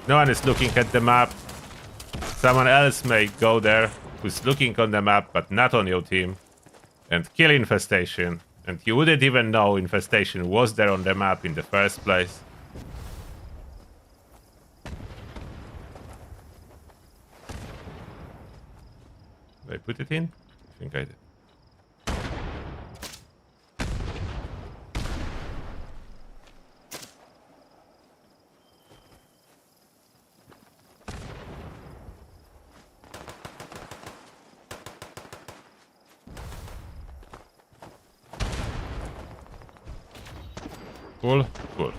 No one is looking at the map. Someone else may go there who's looking on the map but not on your team and kill infestation. And you wouldn't even know infestation was there on the map in the first place. Did I put it in? I think I did. Cool, cool.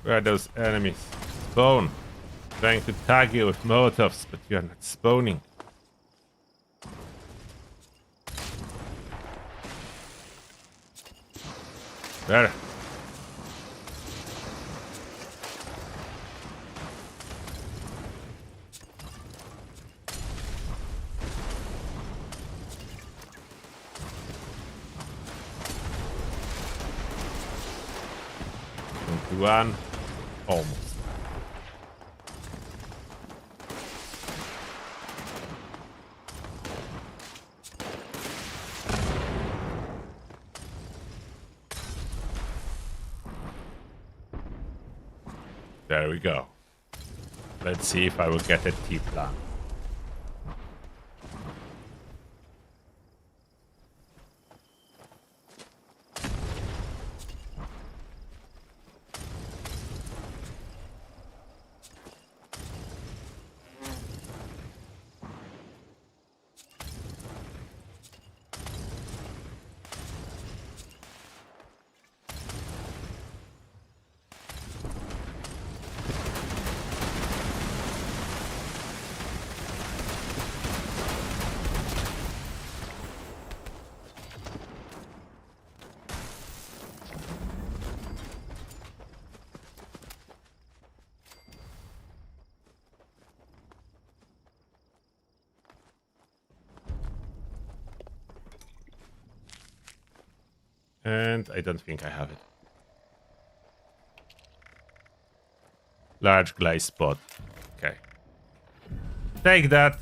Where are those enemies? Spawn. Trying to tag you with Molotovs, but you're not spawning. There. One. Almost. There we go. Let's see if I will get a tea plant. And I don't think I have it. Large glaze spot. Okay. Take that.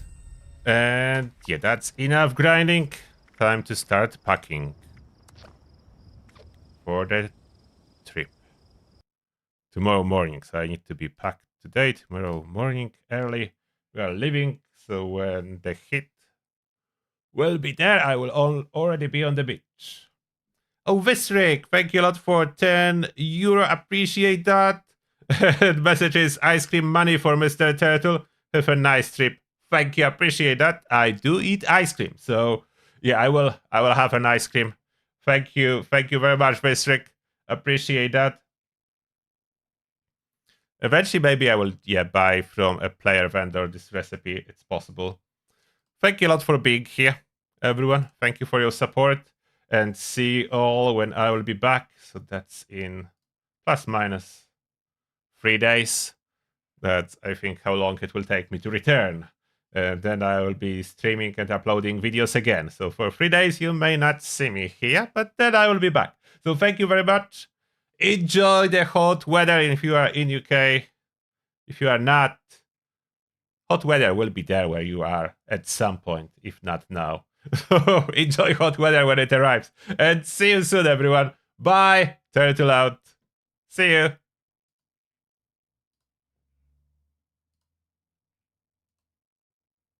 And yeah, that's enough grinding. Time to start packing for the trip. Tomorrow morning. So I need to be packed today. Tomorrow morning early. We are leaving. So when the heat will be there, I will already be on the beach. Oh, Visric, thank you a lot for €10. Appreciate that. Message is ice cream money for Mr. Turtle. Have a nice trip. Thank you, appreciate that. I do eat ice cream, so yeah, I will have an ice cream. Thank you very much, Visric. Appreciate that. Eventually, maybe I will buy from a player vendor this recipe. It's possible. Thank you a lot for being here, everyone. Thank you for your support. And see you all when I will be back. So that's in plus minus 3 days. That's, I think, how long it will take me to return. And then I will be streaming and uploading videos again. So for 3 days, you may not see me here, but then I will be back. So thank you very much. Enjoy the hot weather if you are in UK. If you are not, hot weather will be there where you are at some point, if not now. Enjoy hot weather when it arrives. And see you soon, everyone. Bye. Turtle out. See you.